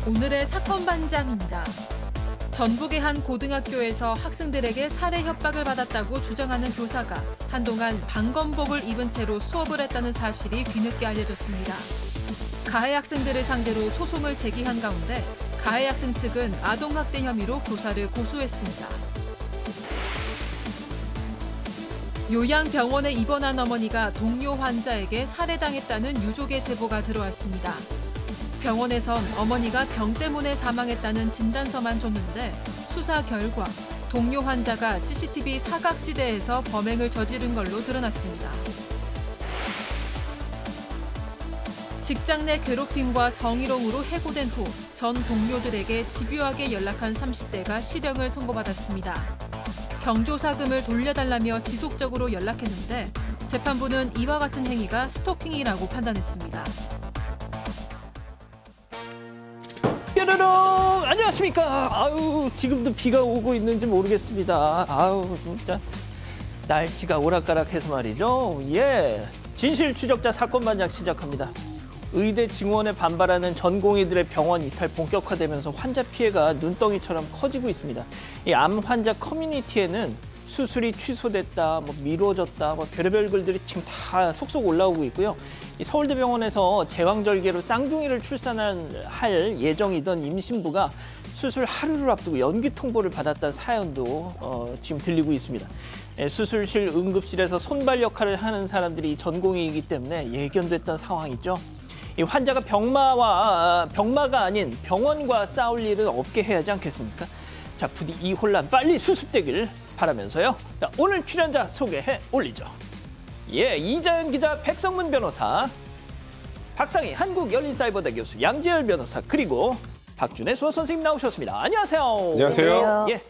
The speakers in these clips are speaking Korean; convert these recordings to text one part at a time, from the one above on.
오늘의 사건 반장입니다. 전북의 한 고등학교에서 학생들에게 살해 협박을 받았다고 주장하는 교사가 한동안 방검복을 입은 채로 수업을 했다는 사실이 뒤늦게 알려졌습니다. 가해 학생들을 상대로 소송을 제기한 가운데 가해 학생 측은 아동학대 혐의로 교사를 고소했습니다. 요양병원에 입원한 어머니가 동료 환자에게 살해당했다는 유족의 제보가 들어왔습니다. 병원에선 어머니가 병 때문에 사망했다는 진단서만 줬는데 수사 결과 동료 환자가 CCTV 사각지대에서 범행을 저지른 걸로 드러났습니다. 직장 내 괴롭힘과 성희롱으로 해고된 후 전 동료들에게 집요하게 연락한 30대가 실형을 선고받았습니다. 경조사금을 돌려달라며 지속적으로 연락했는데 재판부는 이와 같은 행위가 스토킹이라고 판단했습니다. 뾰로롱! 안녕하십니까? 아유, 지금도 비가 오고 있는지 모르겠습니다. 아유, 진짜 날씨가 오락가락해서 말이죠. 예, 진실 추적자 사건 반장 시작합니다. 의대 증원에 반발하는 전공의들의 병원 이탈 본격화되면서 환자 피해가 눈덩이처럼 커지고 있습니다. 이 암 환자 커뮤니티에는 수술이 취소됐다, 미뤄졌다, 별의별 글들이 지금 다 속속 올라오고 있고요. 이 서울대병원에서 제왕절개로 쌍둥이를 출산할 예정이던 임신부가 수술 하루를 앞두고 연기 통보를 받았다는 사연도 지금 들리고 있습니다. 수술실 응급실에서 손발 역할을 하는 사람들이 전공의이기 때문에 예견됐던 상황이죠. 이 환자가 병마가 아닌 병원과 싸울 일은 없게 해야 하지 않겠습니까? 자, 부디 이 혼란 빨리 수습되길 바라면서요. 자, 오늘 출연자 소개해 올리죠. 예, 이자연 기자, 백성문 변호사, 박상희 한국열린사이버대 교수, 양재열 변호사, 그리고 박준혜 수어 선생님 나오셨습니다. 안녕하세요. 안녕하세요. 예,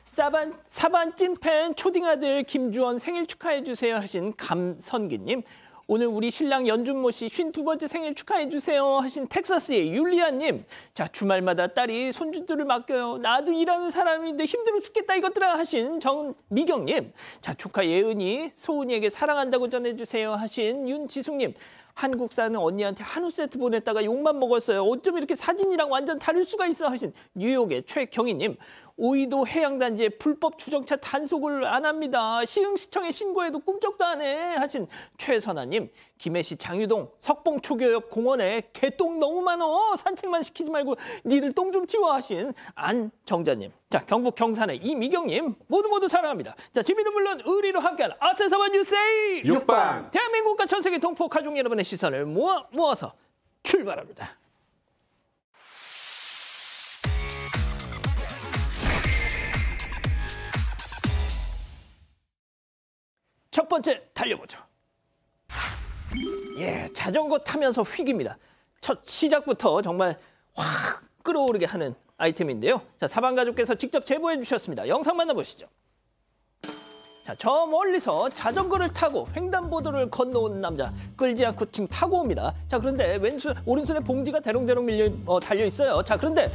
사반 찐팬 초딩아들 김주원 생일 축하해 주세요 하신 감선기님, 오늘 우리 신랑 연준모 씨 52번째 생일 축하해 주세요 하신 텍사스의 율리아님, 자, 주말마다 딸이 손주들을 맡겨요. 나도 일하는 사람인데 힘들어 죽겠다 이것들아 하신 정미경님, 자, 조카 예은이 소은이에게 사랑한다고 전해주세요 하신 윤지숙님, 한국 사는 언니한테 한우 세트 보냈다가 욕만 먹었어요. 어쩜 이렇게 사진이랑 완전 다를 수가 있어 하신 뉴욕의 최경희님, 오이도 해양단지에 불법 주정차 단속을 안 합니다. 시흥시청에 신고해도 꿈쩍도 안 해 하신 최선아님, 김해시 장유동 석봉초교역 공원에 개똥 너무 많어. 산책만 시키지 말고 니들 똥 좀 치워 하신 안정자님, 자, 경북 경산의 이미경님, 모두 사랑합니다. 자, 재미는 물론 의리로 함께하는 아세사반 뉴스의 6반! 대한민국과 전 세계 동포 가족 여러분의 시선을 모아서 출발합니다. 첫 번째 달려보죠. 예, 자전거 타면서 휙입니다. 첫 시작부터 정말 확 끌어오르게 하는 아이템인데요. 자, 사방가족께서 직접 제보해 주셨습니다. 영상 만나보시죠. 자, 저 멀리서 자전거를 타고 횡단보도를 건너온 남자, 끌지 않고 지금 타고 옵니다. 자, 그런데 오른손에 봉지가 대롱대롱 달려 있어요. 자, 그런데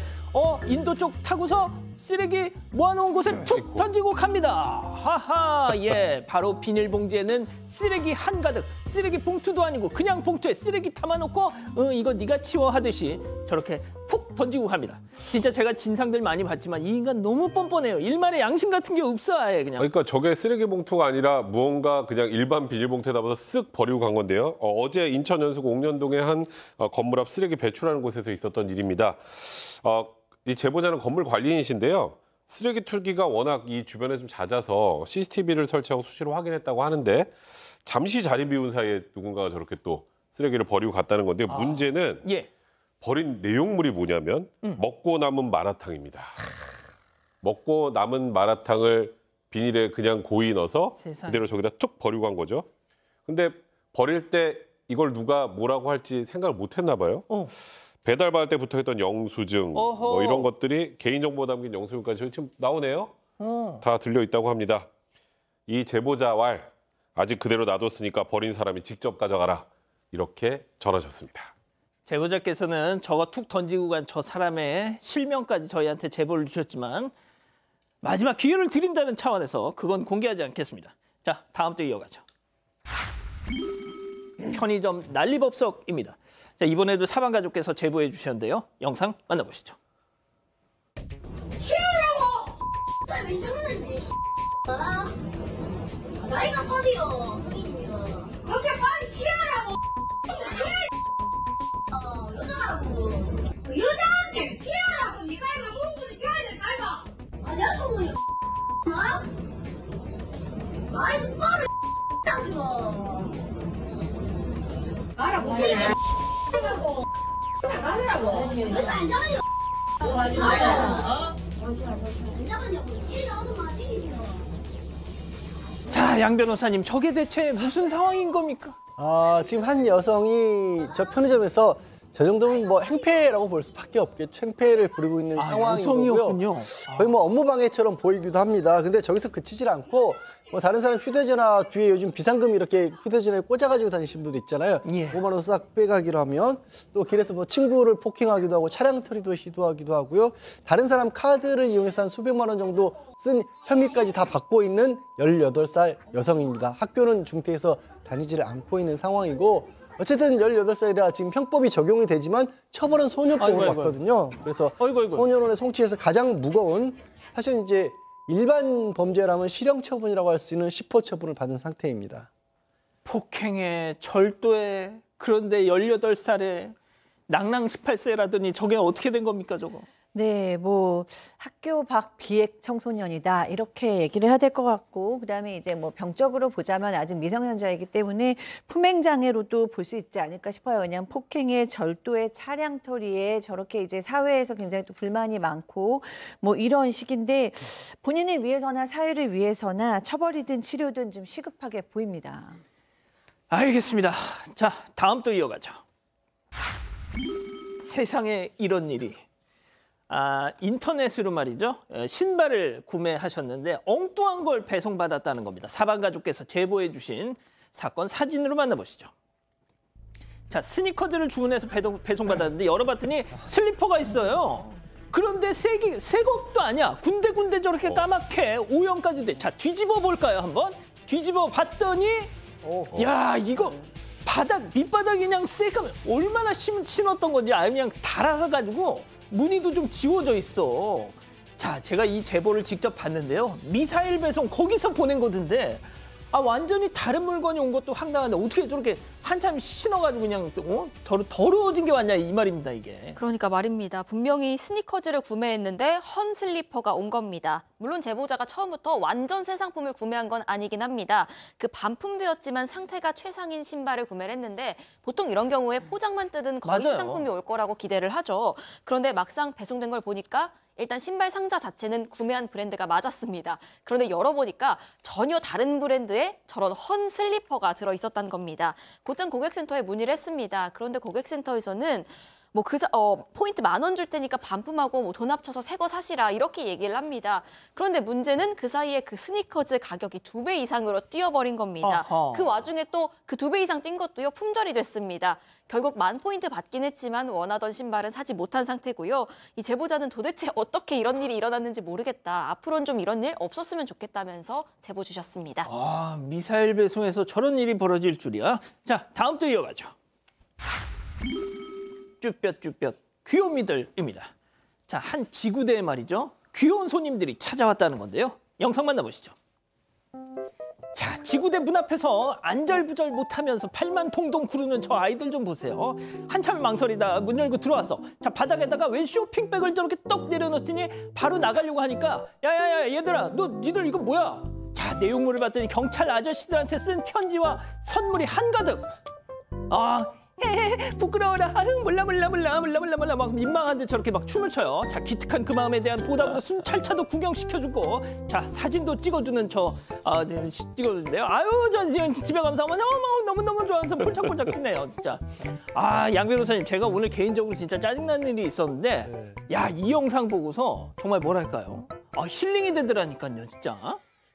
인도 쪽 타고서 쓰레기 모아놓은 곳에 툭 던지고 갑니다. 하하, 예, 바로 비닐봉지에는 쓰레기 한가득, 쓰레기 봉투도 아니고 그냥 봉투에 쓰레기 담아놓고 이거 네가 치워 하듯이 저렇게 푹 던지고 갑니다. 진짜 제가 진상들 많이 봤지만 이 인간 너무 뻔뻔해요. 일말의 양심 같은 게 없어, 아예 그냥. 그러니까 저게 쓰레기 봉투가 아니라 무언가 그냥 일반 비닐봉투에 담아서 쓱 버리고 간 건데요. 어제 인천 연수구 옥년동의 한 건물 앞 쓰레기 배출하는 곳에서 있었던 일입니다. 이 제보자는 건물 관리인이신데요. 쓰레기 툴기가 워낙 이 주변에 좀 잦아서 CCTV를 설치하고 수시로 확인했다고 하는데 잠시 자리 비운 사이에 누군가가 저렇게 또 쓰레기를 버리고 갔다는 건데요. 문제는 예. 버린 내용물이 뭐냐면 먹고 남은 마라탕입니다. 먹고 남은 마라탕을 비닐에 그냥 고이 넣어서 세상에. 그대로 저기다 툭 버리고 간 거죠. 근데 버릴 때 이걸 누가 뭐라고 할지 생각을 못 했나 봐요. 배달받을 때 붙어있던 영수증 뭐 이런 것들이 개인정보 담긴 영수증까지 지금 나오네요. 다 들려있다고 합니다. 이 제보자 왈, 아직 그대로 놔뒀으니까 버린 사람이 직접 가져가라, 이렇게 전하셨습니다. 제보자께서는 저거 툭 던지고 간 저 사람의 실명까지 저희한테 제보를 주셨지만 마지막 기회를 드린다는 차원에서 그건 공개하지 않겠습니다. 자, 다음 또 이어가죠. 편의점 난리법석입니다. 자, 이번에도 사방가족께서 제보해 주셨는데요. 영상 만나보시죠. 키우라고! 왜 죽는지 나이가 어디요 성인이면 그렇게 빨리 키우라고 여자라고 그 여자한테 키우라고 네가 이걸 공부를 해야 될 거 아이가 아니야 소문이 말이 똑바로 지금 알아보세요 가더라고 그래서 안 잡아요 자, 양 변호사님, 저게 대체 무슨 상황인 겁니까? 지금 한 여성이 저 편의점에서 저 정도면 뭐 행패라고 볼 수밖에 없겠죠. 행패를 부리고 있는 상황인 거고요. 여성이었군요. 거의 뭐 업무방해처럼 보이기도 합니다. 근데 저기서 그치질 않고 뭐 다른 사람 휴대전화 뒤에 요즘 비상금 이렇게 휴대전화에 꽂아가지고 다니시는 분들 있잖아요. 예. 5만 원 싹 빼가기로 하면 또 길에서 뭐 친구를 포킹하기도 하고 차량 처리도 시도하기도 하고요. 다른 사람 카드를 이용해서 한 수백만 원 정도 쓴 혐의까지 다 받고 있는 18살 여성입니다. 학교는 중퇴해서 다니지를 않고 있는 상황이고 어쨌든 18살이라 지금 형법이 적용이 되지만 처벌은 소년법으로 아이고. 받거든요. 그래서 아이고. 소년원에 송치해서 가장 무거운 사실 이제 일반 범죄라면 실형 처분이라고 할 수 있는 10호 처분을 받은 상태입니다. 폭행에 절도에 그런데 18살에 낭낭 18세라더니 저게 어떻게 된 겁니까 저거? 네, 뭐 학교 밖 비핵 청소년이다 이렇게 얘기를 해야 될 것 같고, 그다음에 이제 뭐 병적으로 보자면 아직 미성년자이기 때문에 품행 장애로도 볼 수 있지 않을까 싶어요. 왜냐하면 폭행에 절도에 차량 토리에 저렇게 이제 사회에서 굉장히 또 불만이 많고 뭐 이런 식인데 본인을 위해서나 사회를 위해서나 처벌이든 치료든 좀 시급하게 보입니다. 알겠습니다. 자, 다음 또 이어가죠. 세상에 이런 일이. 인터넷으로 말이죠. 신발을 구매하셨는데 엉뚱한 걸 배송받았다는 겁니다. 사방가족께서 제보해 주신 사건 사진으로 만나보시죠. 자, 스니커즈를 주문해서 배송받았는데 열어봤더니 슬리퍼가 있어요. 그런데 새 것도 아니야. 군데군데 저렇게 까맣게 오염까지 돼. 자, 뒤집어 볼까요 한번? 뒤집어 봤더니 야, 이거 밑바닥이 그냥 새까매. 얼마나 신었던 건지 그냥 달아가지고 무늬도 좀 지워져 있어. 자, 제가 이 제보를 직접 봤는데요. 미사일 배송 거기서 보낸 거던데 완전히 다른 물건이 온 것도 황당한데 어떻게 저렇게 한참 신어가지고 그냥 더러워진 게 왔냐 이 말입니다 이게. 그러니까 말입니다. 분명히 스니커즈를 구매했는데 헌 슬리퍼가 온 겁니다. 물론 제보자가 처음부터 완전 새 상품을 구매한 건 아니긴 합니다. 그 반품되었지만 상태가 최상인 신발을 구매를 했는데 보통 이런 경우에 포장만 뜯은 거의 새 상품이 올 거라고 기대를 하죠. 그런데 막상 배송된 걸 보니까 일단 신발 상자 자체는 구매한 브랜드가 맞았습니다. 그런데 열어보니까 전혀 다른 브랜드의 저런 헌 슬리퍼가 들어있었다는 겁니다. 곧장 고객센터에 문의를 했습니다. 그런데 고객센터에서는 포인트 10,000원 줄 테니까 반품하고 돈 합쳐서 새 거 사시라 이렇게 얘기를 합니다. 그런데 문제는 그 사이에 그 스니커즈 가격이 2배 이상으로 뛰어버린 겁니다. 어허. 그 와중에 또 그 2배 이상 뛴 것도요 품절이 됐습니다. 결국 10,000포인트 받긴 했지만 원하던 신발은 사지 못한 상태고요. 이 제보자는 도대체 어떻게 이런 일이 일어났는지 모르겠다. 앞으로는 좀 이런 일 없었으면 좋겠다면서 제보 주셨습니다. 미사일 배송에서 저런 일이 벌어질 줄이야. 자, 다음 또 이어가죠. 쭈뼛쭈뼛 귀요미들입니다. 자, 한 지구대에 말이죠. 귀여운 손님들이 찾아왔다는 건데요. 영상 만나보시죠. 자, 지구대 문 앞에서 안절부절 못하면서 팔만 통통 구르는 저 아이들 좀 보세요. 한참 망설이다 문 열고 들어왔어. 자, 바닥에다가 웬 쇼핑백을 저렇게 떡 내려놓더니 바로 나가려고 하니까 야야야 얘들아 니들 이거 뭐야? 자, 내용물을 봤더니 경찰 아저씨들한테 쓴 편지와 선물이 한가득. 부끄러워라. 몰라 막 민망한데 저렇게 막 춤을 춰요. 자, 기특한 그 마음에 대한 보답으로 순찰차도 구경시켜주고 자, 사진도 찍어주는 찍어주는데요. 저 집에 가면서 너무너무 좋아해서 폴짝폴짝 뛰네요 진짜. 양 변호사님, 제가 오늘 개인적으로 진짜 짜증나는 일이 있었는데 야, 이 영상 보고서 정말 뭐랄까요, 힐링이 되더라니까요 진짜.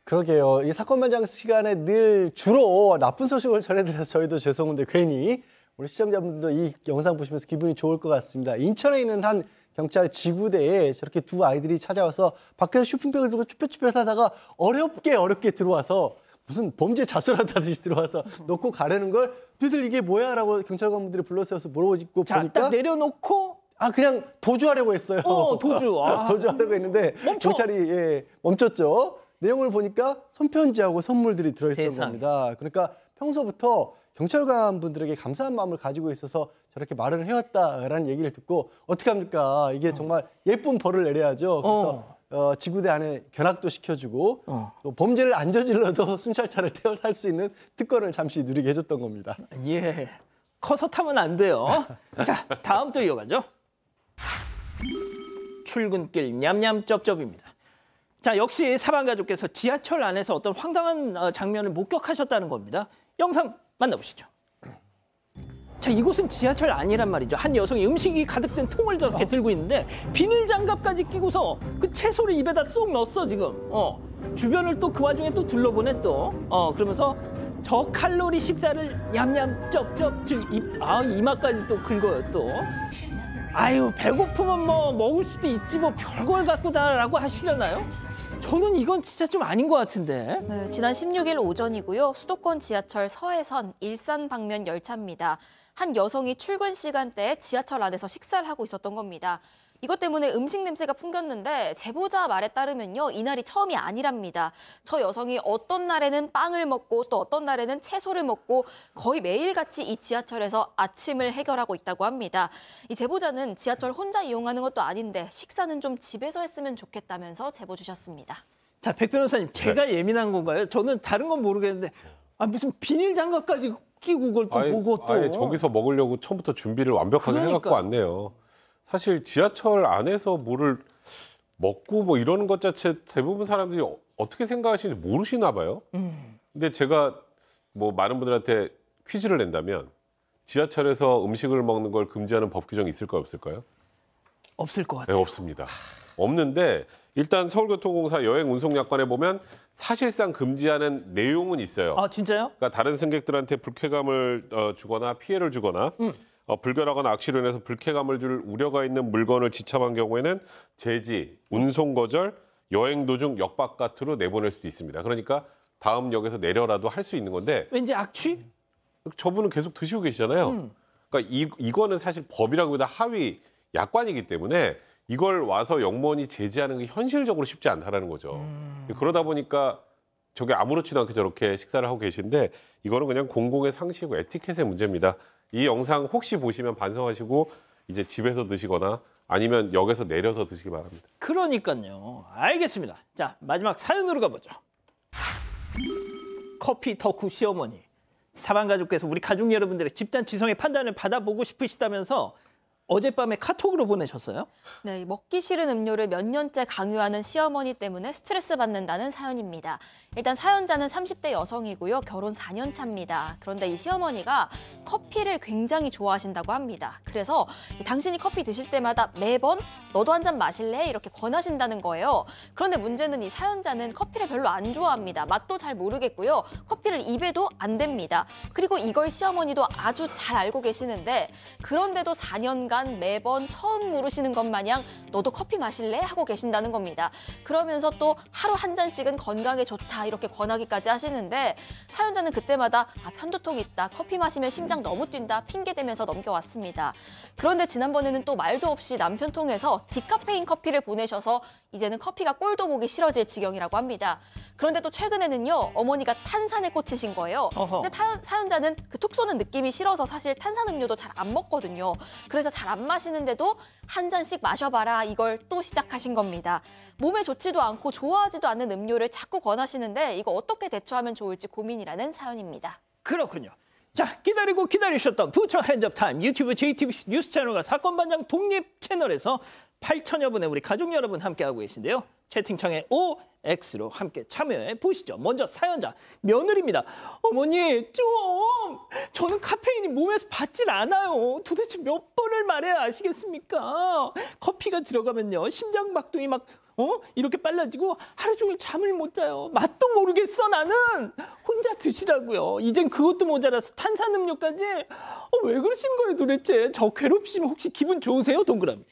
그러게요. 이 사건 발생 시간에 늘 주로 나쁜 소식을 전해드려서 저희도 죄송한데 괜히 우리 시청자분들도 이 영상 보시면서 기분이 좋을 것 같습니다. 인천에 있는 한 경찰 지구대에 저렇게 두 아이들이 찾아와서 밖에서 쇼핑백을 들고 쭈뼛쭈뼛 하다가 어렵게 들어와서 무슨 범죄 자수하다듯이 들어와서 놓고 가려는 걸 너희들 이게 뭐야라고 경찰관분들이 불러세워서 물어보고 자, 보니까 딱 내려놓고 그냥 도주하려고 했어요. 도주. 도주하려고 했는데 멈춰. 경찰이 멈췄죠. 내용을 보니까 손편지하고 선물들이 들어있었던 세상에. 겁니다. 그러니까 평소부터 경찰관 분들에게 감사한 마음을 가지고 있어서 저렇게 말을 해왔다라는 얘기를 듣고 어떻게 합니까? 이게 정말 예쁜 벌을 내려야죠. 그래서 지구대 안에 견학도 시켜주고 또 범죄를 안 저질러도 순찰차를 탈 수 있는 특권을 잠시 누리게 해줬던 겁니다. 예, 커서 타면 안 돼요. 자, 다음 또 이어가죠. 출근길 냠냠쩝쩝입니다. 자, 역시 사방가족께서 지하철 안에서 어떤 황당한 장면을 목격하셨다는 겁니다. 영상 만나보시죠. 자, 이곳은 지하철 아니란 말이죠. 한 여성이 음식이 가득 된 통을 저렇게 들고 있는데 비닐 장갑까지 끼고서 그 채소를 입에다 쏙 넣었어 지금. 주변을 또 그 와중에 또 둘러보네 또. 그러면서 저칼로리 식사를 냠냠 쩝쩝 이마까지 또 긁어요 또. 아유, 배고프면 뭐 먹을 수도 있지 뭐 별걸 갖고 다라고 하시려나요? 저는 이건 진짜 좀 아닌 것 같은데. 네, 지난 16일 오전이고요. 수도권 지하철 서해선 일산 방면 열차입니다. 한 여성이 출근 시간대에 지하철 안에서 식사를 하고 있었던 겁니다. 이것 때문에 음식 냄새가 풍겼는데 제보자 말에 따르면요. 이날이 처음이 아니랍니다. 저 여성이 어떤 날에는 빵을 먹고 또 어떤 날에는 채소를 먹고 거의 매일같이 이 지하철에서 아침을 해결하고 있다고 합니다. 이 제보자는 지하철 혼자 이용하는 것도 아닌데 식사는 좀 집에서 했으면 좋겠다면서 제보 주셨습니다. 자, 백 변호사님, 제가 예민한 건가요? 저는 다른 건 모르겠는데 무슨 비닐 장갑까지 끼고 그걸 또 보고 또. 아예 저기서 먹으려고 처음부터 준비를 완벽하게 해갖고 왔네요. 사실 지하철 안에서 뭐를 먹고 뭐 이러는 것 자체 대부분 사람들이 어떻게 생각하시는지 모르시나 봐요. 근데 제가 뭐 많은 분들한테 퀴즈를 낸다면 지하철에서 음식을 먹는 걸 금지하는 법 규정이 있을까요, 없을까요? 없을 것 같아요. 네, 없습니다. 없는데 일단 서울교통공사 여행운송약관에 보면 사실상 금지하는 내용은 있어요. 아, 진짜요? 그러니까 다른 승객들한테 불쾌감을 주거나 피해를 주거나 불결하거나 악취로 인해서 불쾌감을 줄 우려가 있는 물건을 지참한 경우에는 제지, 운송 거절, 여행 도중 역 바깥으로 내보낼 수도 있습니다. 그러니까 다음 역에서 내려라도 할 수 있는 건데 왠지 악취? 저분은 계속 드시고 계시잖아요. 그러니까 이거는 사실 법이라기보다 하위 약관이기 때문에 이걸 와서 역무원이 제지하는 게 현실적으로 쉽지 않다라는 거죠. 그러다 보니까 저게 아무렇지도 않게 저렇게 식사를 하고 계신데 이거는 그냥 공공의 상식이고 에티켓의 문제입니다. 이 영상 혹시 보시면 반성하시고 이제 집에서 드시거나 아니면 역에서 내려서 드시기 바랍니다. 그러니까요. 알겠습니다. 자, 마지막 사연으로 가보죠. 커피 덕후 시어머니. 사방가족께서 우리 가족 여러분들의 집단 지성의 판단을 받아보고 싶으시다면서 어젯밤에 카톡으로 보내셨어요? 네, 먹기 싫은 음료를 몇 년째 강요하는 시어머니 때문에 스트레스 받는다는 사연입니다. 일단 사연자는 30대 여성이고요. 결혼 4년 차입니다. 그런데 이 시어머니가 커피를 굉장히 좋아하신다고 합니다. 그래서 당신이 커피 드실 때마다 매번 너도 한 잔 마실래? 이렇게 권하신다는 거예요. 그런데 문제는 이 사연자는 커피를 별로 안 좋아합니다. 맛도 잘 모르겠고요. 커피를 입에도 안 댑니다. 그리고 이걸 시어머니도 아주 잘 알고 계시는데 그런데도 4년간 매번 처음 물으시는 것 마냥 너도 커피 마실래? 하고 계신다는 겁니다. 그러면서 또 하루 한 잔씩은 건강에 좋다 이렇게 권하기까지 하시는데 사연자는 그때마다 편두통 있다, 커피 마시면 심장 너무 뛴다 핑계대면서 넘겨왔습니다. 그런데 지난번에는 또 말도 없이 남편 통해서 디카페인 커피를 보내셔서 이제는 커피가 꼴도 보기 싫어질 지경이라고 합니다. 그런데 또 최근에는요 어머니가 탄산에 꽂히신 거예요. 근데 사연자는 그 톡 쏘는 느낌이 싫어서 사실 탄산음료도 잘 안 먹거든요. 그래서 잘 안 마시는데도 한 잔씩 마셔봐라 이걸 또 시작하신 겁니다. 몸에 좋지도 않고 좋아하지도 않는 음료를 자꾸 권하시는데 이거 어떻게 대처하면 좋을지 고민이라는 사연입니다. 그렇군요. 자, 기다리고 기다리셨던 부처 핸즈업 타임 유튜브 JTBC 뉴스 채널과 사건 반장 독립 채널에서 8천여 분의 우리 가족 여러분 함께하고 계신데요. 채팅창에 OX로 함께 참여해 보시죠. 먼저 사연자 며느리입니다. 어머니 저는 카페인이 몸에서 받질 않아요. 도대체 몇 번을 말해야 아시겠습니까? 커피가 들어가면요 심장박동이 막 이렇게 빨라지고 하루 종일 잠을 못 자요. 맛도 모르겠어 나는. 혼자 드시라고요. 이젠 그것도 모자라서 탄산음료까지. 왜 그러시는 거예요 도대체? 저 괴롭히시면 혹시 기분 좋으세요? 동그라미.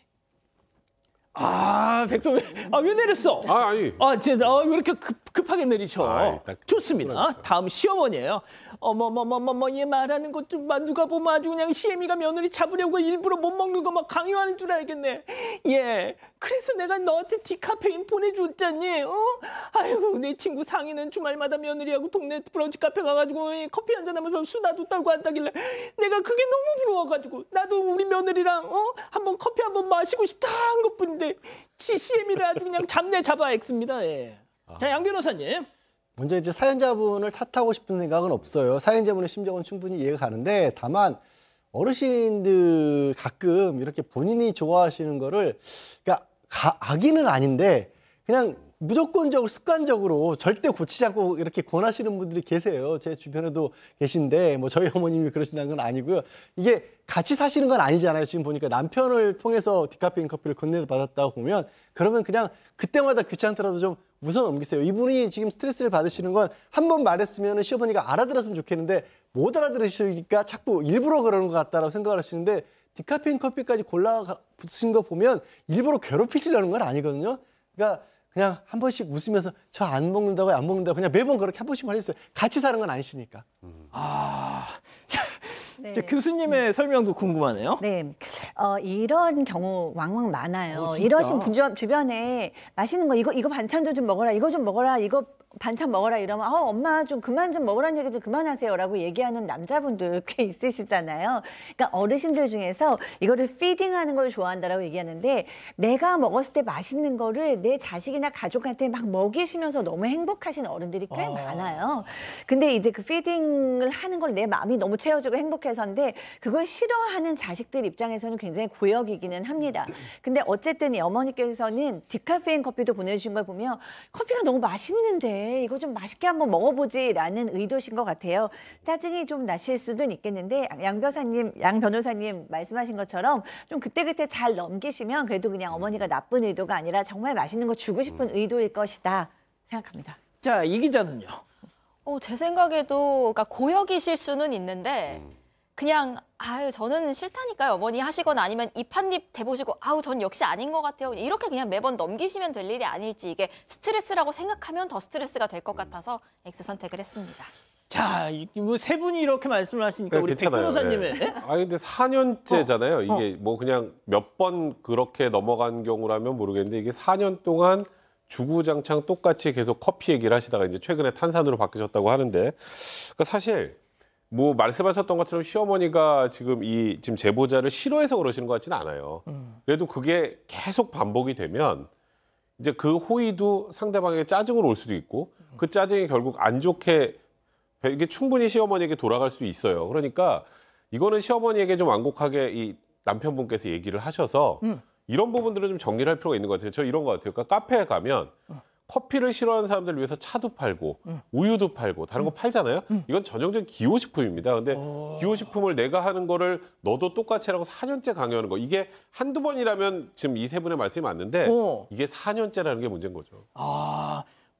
백성민, 왜 내렸어? 아니. 진짜 왜 이렇게 급하게 내리셔. 아이, 딱 좋습니다. 그러니까. 다음 시어머니예요. 어머머머머머 얘 말하는 것 좀 봐. 누가 보면 아주 그냥 시애미가 며느리 잡으려고 일부러 못 먹는 거 막 강요하는 줄 알겠네. 예. 그래서 내가 너한테 디카페인 보내줬잖니. 어? 아이고 내 친구 상희는 주말마다 며느리하고 동네 브런치 카페 가가지고 커피 한잔 하면서 수다도 떨고 한다길래 내가 그게 너무 부러워가지고 나도 우리 며느리랑 한번 커피 한번 마시고 싶다 한 것뿐인데 시애미를 아주 그냥 잡내 잡아 액습니다. 예. 자, 양 변호사님. 먼저 이제 사연자분을 탓하고 싶은 생각은 없어요. 사연자분의 심정은 충분히 이해가 가는데 다만 어르신들 가끔 이렇게 본인이 좋아하시는 거를 그러니까 악의는 아닌데 그냥 무조건적으로 습관적으로 절대 고치지 않고 이렇게 권하시는 분들이 계세요. 제 주변에도 계신데 뭐 저희 어머님이 그러신다는 건 아니고요. 이게 같이 사시는 건 아니잖아요. 지금 보니까 남편을 통해서 디카페인 커피를 건네받았다고 보면 그러면 그냥 그때마다 귀찮더라도 좀 웃어 넘기세요. 이분이 지금 스트레스를 받으시는 건 한 번 말했으면 시어머니가 알아들었으면 좋겠는데 못 알아들으시니까 자꾸 일부러 그러는 것 같다라고 생각을 하시는데 디카페인 커피까지 골라 붙인 거 보면 일부러 괴롭히시려는 건 아니거든요. 그러니까 그냥 한 번씩 웃으면서 저 안 먹는다고 안 먹는다고 그냥 매번 그렇게 한 번씩만 해주세요. 같이 사는 건 아니시니까. 네. 저 교수님의 설명도 궁금하네요. 네, 이런 경우 왕왕 많아요. 진짜? 이러신 분 주변에 맛있는 거 이거 반찬도 좀 먹어라, 이거 좀 먹어라, 이거 반찬 먹어라 이러면 엄마 좀 그만 좀 먹으라는 얘기 좀 그만하세요라고 얘기하는 남자분들 꽤 있으시잖아요. 그러니까 어르신들 중에서 이거를 피딩하는 걸 좋아한다라고 얘기하는데 내가 먹었을 때 맛있는 거를 내 자식이나 가족한테 막 먹이시면서 너무 행복하신 어른들이 꽤 많아요. 근데 이제 그 피딩을 하는 걸 내 마음이 너무 채워지고 행복해서인데 그걸 싫어하는 자식들 입장에서는 굉장히 고역이기는 합니다. 근데 어쨌든 이 어머니께서는 디카페인 커피도 보내주신 걸 보면 커피가 너무 맛있는데 이거 좀 맛있게 한번 먹어보지라는 의도신 것 같아요. 짜증이 좀 나실 수도 있겠는데 양 변호사님 말씀하신 것처럼 좀 그때그때 잘 넘기시면 그래도 그냥 어머니가 나쁜 의도가 아니라 정말 맛있는 거 주고 싶은 의도일 것이다 생각합니다. 자, 이 기자는요. 제 생각에도 그러니까 고역이실 수는 있는데 그냥 아유 저는 싫다니까요 어머니 하시거나 아니면 입 한 입 대보시고 아우 전 역시 아닌 것 같아요 이렇게 그냥 매번 넘기시면 될 일이 아닐지 이게 스트레스라고 생각하면 더 스트레스가 될 것 같아서 X 선택을 했습니다. 자, 뭐 세 분이 이렇게 말씀을 하시니까 우리 백 괜찮아요. 변호사님의 예. 근데 4년째잖아요. 이게 뭐 그냥 몇 번 그렇게 넘어간 경우라면 모르겠는데 이게 4년 동안 주구장창 똑같이 계속 커피 얘기를 하시다가 이제 최근에 탄산으로 바뀌셨다고 하는데 그러니까 사실 뭐 말씀하셨던 것처럼 시어머니가 지금 제보자를 싫어해서 그러시는 것 같지는 않아요. 그래도 그게 계속 반복이 되면 이제 그 호의도 상대방에게 짜증으로 올 수도 있고 그 짜증이 결국 안 좋게 이게 충분히 시어머니에게 돌아갈 수 있어요. 그러니까 이거는 시어머니에게 좀 완곡하게 이 남편분께서 얘기를 하셔서 이런 부분들은 좀 정리를 할 필요가 있는 것 같아요. 저 이런 것 같아요. 그러니까 카페에 가면 커피를 싫어하는 사람들을 위해서 차도 팔고 우유도 팔고 다른 거 팔잖아요. 이건 전형적인 기호식품입니다. 근데 기호식품을 내가 하는 거를 너도 똑같이 하라고 4년째 강요하는 거. 이게 한두 번이라면 지금 이 세 분의 말씀이 맞는데 이게 4년째라는 게 문제인 거죠.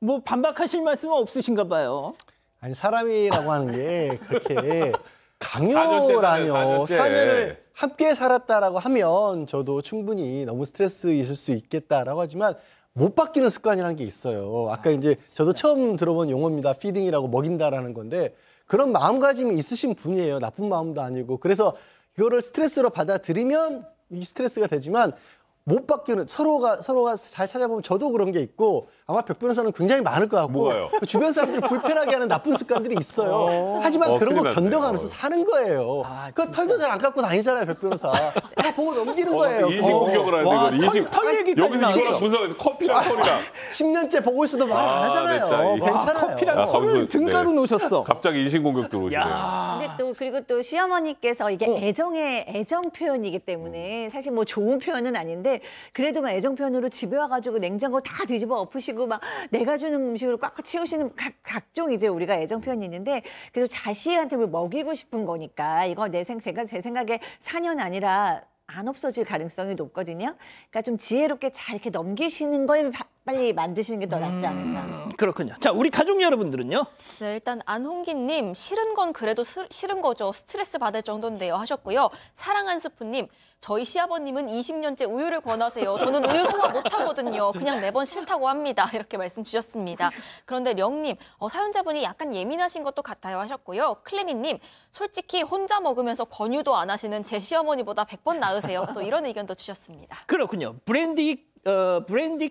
뭐 반박하실 말씀은 없으신가 봐요. 아니 사람이라고 하는 게 그렇게 4년째잖아요, 강요라뇨. 4년째. 4년을 함께 살았다라고 하면 저도 충분히 너무 스트레스 있을 수 있겠다라고 하지만 못 바뀌는 습관이라는 게 있어요. 아까 이제 저도 처음 들어본 용어입니다. 피딩이라고 먹인다라는 건데 그런 마음가짐이 있으신 분이에요. 나쁜 마음도 아니고. 그래서 이거를 스트레스로 받아들이면 이 스트레스가 되지만 못 바뀌는 서로가 잘 찾아보면 저도 그런 게 있고 아마 백 변호사는 굉장히 많을 것 같고 뭐가요? 주변 사람들이 불편하게 하는 나쁜 습관들이 있어요. 하지만 그런 거 큰일 났네. 견뎌가면서 사는 거예요. 그 털도 잘 안 깎고 다니잖아요, 백 변호사. 다 보고 넘기는 거예요. 인신공격을 하는데 와, 이걸 털 얘기까지 여기서 나왔어. 이거랑 분석해서 커피랑 털이랑 10년째 보고 있어도 말 안 하잖아요. 진짜. 괜찮아요. 커피랑 야, 털을 거기서, 등가루 놓으셨어. 갑자기 인신공격 들어오시네요. 야. 근데 그리고 또 시어머니께서 이게 애정 표현이기 때문에 사실 뭐 좋은 표현은 아닌데 그래도 막 애정 표현으로 집에 와가지고 냉장고 다 뒤집어 엎으시고 막 내가 주는 음식으로 꽉꽉 채우시는 각종 이제 우리가 애정 표현이 있는데 그래도 자식한테 뭘 먹이고 싶은 거니까 이거 제 생각에 4년 아니라 안 없어질 가능성이 높거든요. 그러니까 좀 지혜롭게 잘 이렇게 넘기시는 걸 빨리 만드시는 게 더 낫지 않을까. 그렇군요. 자, 우리 가족 여러분들은요? 네, 일단 안홍기님 싫은 건 그래도 싫은 거죠. 스트레스 받을 정도인데요 하셨고요. 사랑한스프님 저희 시아버님은 20년째 우유를 권하세요. 저는 우유 소화 못하거든요. 그냥 매번 싫다고 합니다. 이렇게 말씀 주셨습니다. 그런데 령님 사연자분이 약간 예민하신 것도 같아요 하셨고요. 클레니님 솔직히 혼자 먹으면서 권유도 안 하시는 제 시어머니보다 100번 나으세요. 또 이런 의견도 주셨습니다. 그렇군요. 브랜디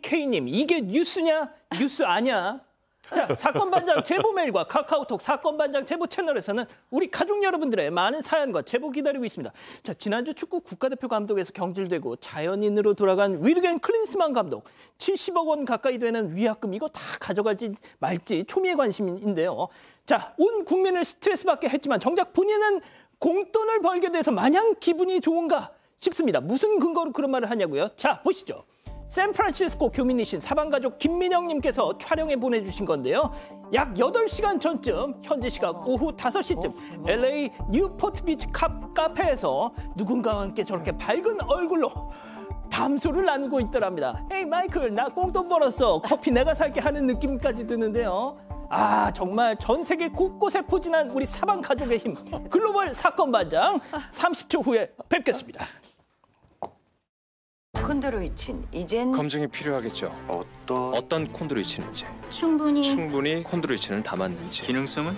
K님, 이게 뉴스냐? 뉴스 아니야? 자, 사건반장 제보 메일과 카카오톡 사건반장 제보 채널에서는 우리 가족 여러분들의 많은 사연과 제보 기다리고 있습니다. 자, 지난주 축구 국가대표 감독에서 경질되고 자연인으로 돌아간 위르겐 클린스만 감독 70억 원 가까이 되는 위약금 이거 다 가져갈지 말지 초미의 관심인데요. 자, 온 국민을 스트레스 받게 했지만 정작 본인은 공돈을 벌게 돼서 마냥 기분이 좋은가 싶습니다. 무슨 근거로 그런 말을 하냐고요? 자, 보시죠. 샌프란시스코 교민이신 사방가족 김민영님께서 촬영해 보내주신 건데요. 약 8시간 전쯤 현지 시각 오후 5시쯤 LA 뉴포트비치 카페에서 누군가와 함께 저렇게 밝은 얼굴로 담소를 나누고 있더랍니다. 헤이 마이클, 나 꽁돈 벌었어. 커피 내가 살게 하는 느낌까지 드는데요. 아, 정말 전 세계 곳곳에 포진한 우리 사방가족의 힘 글로벌 사건반장 30초 후에 뵙겠습니다. 콘드로이친, 이젠 검증이 필요하겠죠. 어떤 콘드로이친인지, 충분히 콘드로이친을 담았는지. 기능성은?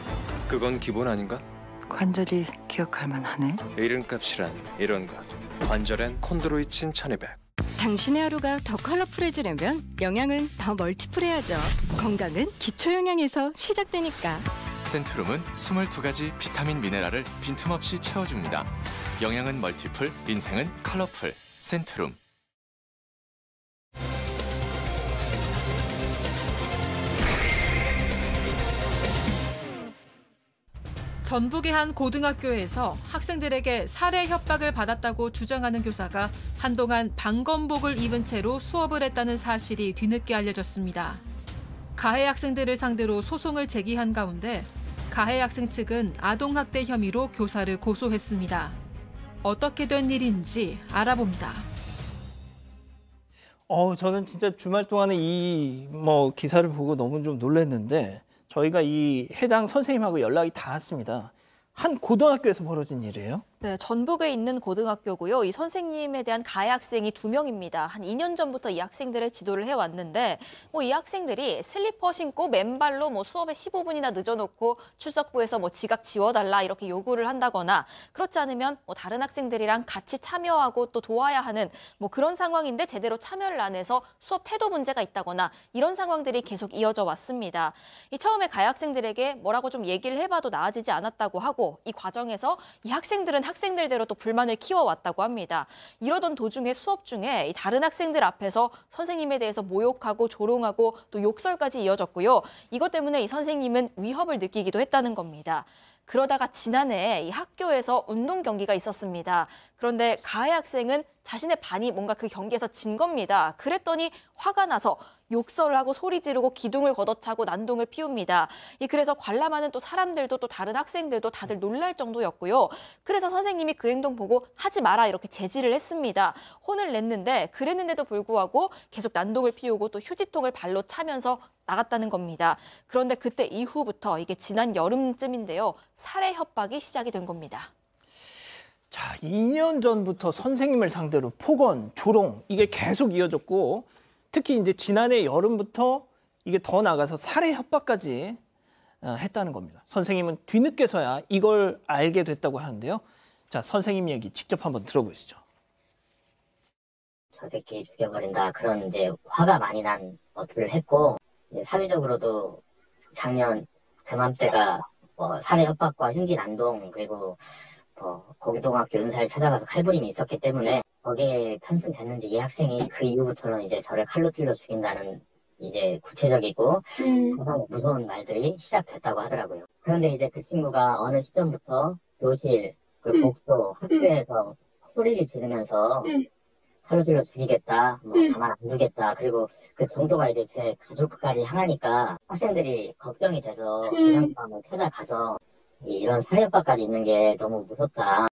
그건 기본 아닌가? 관절이 기억할 만하네. 이름값이란 이런 것. 관절엔 콘드로이친 1200. 당신의 하루가 더 컬러풀해지려면 영양은 더 멀티플해야죠. 건강은 기초 영양에서 시작되니까. 센트룸은 22가지 비타민 미네랄을 빈틈없이 채워줍니다. 영양은 멀티플, 인생은 컬러풀. 센트룸. 전북의 한 고등학교에서 학생들에게 살해 협박을 받았다고 주장하는 교사가 한동안 방검복을 입은 채로 수업을 했다는 사실이 뒤늦게 알려졌습니다. 가해 학생들을 상대로 소송을 제기한 가운데 가해 학생 측은 아동학대 혐의로 교사를 고소했습니다. 어떻게 된 일인지 알아봅니다. 저는 진짜 주말 동안에 이 기사를 보고 너무 좀 놀랐는데 저희가 이 해당 선생님하고 연락이 닿았습니다. 한 고등학교에서 벌어진 일이에요? 네, 전북에 있는 고등학교고요. 이 선생님에 대한 가해 학생이 2명입니다. 한 2년 전부터 이 학생들을 지도를 해왔는데 이 학생들이 슬리퍼 신고 맨발로 수업에 15분이나 늦어놓고 출석부에서 지각 지워달라 이렇게 요구를 한다거나 그렇지 않으면 다른 학생들이랑 같이 참여하고 또 도와야 하는 그런 상황인데 제대로 참여를 안 해서 수업 태도 문제가 있다거나 이런 상황들이 계속 이어져 왔습니다. 이 처음에 가해 학생들에게 뭐라고 좀 얘기를 해봐도 나아지지 않았다고 하고 이 과정에서 이 학생들은 학생들대로 또 불만을 키워왔다고 합니다. 이러던 도중에 수업 중에 다른 학생들 앞에서 선생님에 대해서 모욕하고 조롱하고 또 욕설까지 이어졌고요. 이것 때문에 이 선생님은 위협을 느끼기도 했다는 겁니다. 그러다가 지난해 이 학교에서 운동 경기가 있었습니다. 그런데 가해 학생은 자신의 반이 뭔가 그 경기에서 진 겁니다. 그랬더니 화가 나서 욕설을 하고 소리 지르고 기둥을 걷어차고 난동을 피웁니다. 그래서 관람하는 또 사람들도 또 다른 학생들도 다들 놀랄 정도였고요. 그래서 선생님이 그 행동 보고 하지 마라 이렇게 제지를 했습니다. 혼을 냈는데 그랬는데도 불구하고 계속 난동을 피우고 또 휴지통을 발로 차면서 나갔다는 겁니다. 그런데 그때 이후부터 이게 지난 여름쯤인데요. 살해 협박이 시작이 된 겁니다. 자, 2년 전부터 선생님을 상대로 폭언, 조롱 이게 계속 이어졌고 특히 이제 지난해 여름부터 이게 더 나가서 살해 협박까지 했다는 겁니다. 선생님은 뒤늦게서야 이걸 알게 됐다고 하는데요. 자, 선생님 얘기 직접 한번 들어보시죠. 저 새끼 죽여버린다 그런 이제 화가 많이 난 어투를 했고 이제 사회적으로도 작년 그맘때가 살해 협박과 흉기 난동 그리고 고등학교 은사를 찾아가서 칼부림이 있었기 때문에 거기에 편승됐는지 이 학생이 그 이후부터는 이제 저를 칼로 찔러 죽인다는 이제 구체적이고 정말 무서운 말들이 시작됐다고 하더라고요. 그런데 이제 그 친구가 어느 시점부터 교실, 그 복도, 학교에서 소리를 지르면서 칼로 찔러 죽이겠다, 가만 안 두겠다. 그리고 그 정도가 이제 제 가족까지 향하니까 학생들이 걱정이 돼서 그냥 찾아가서 이런 살해협박까지 있는 게 너무 무섭다.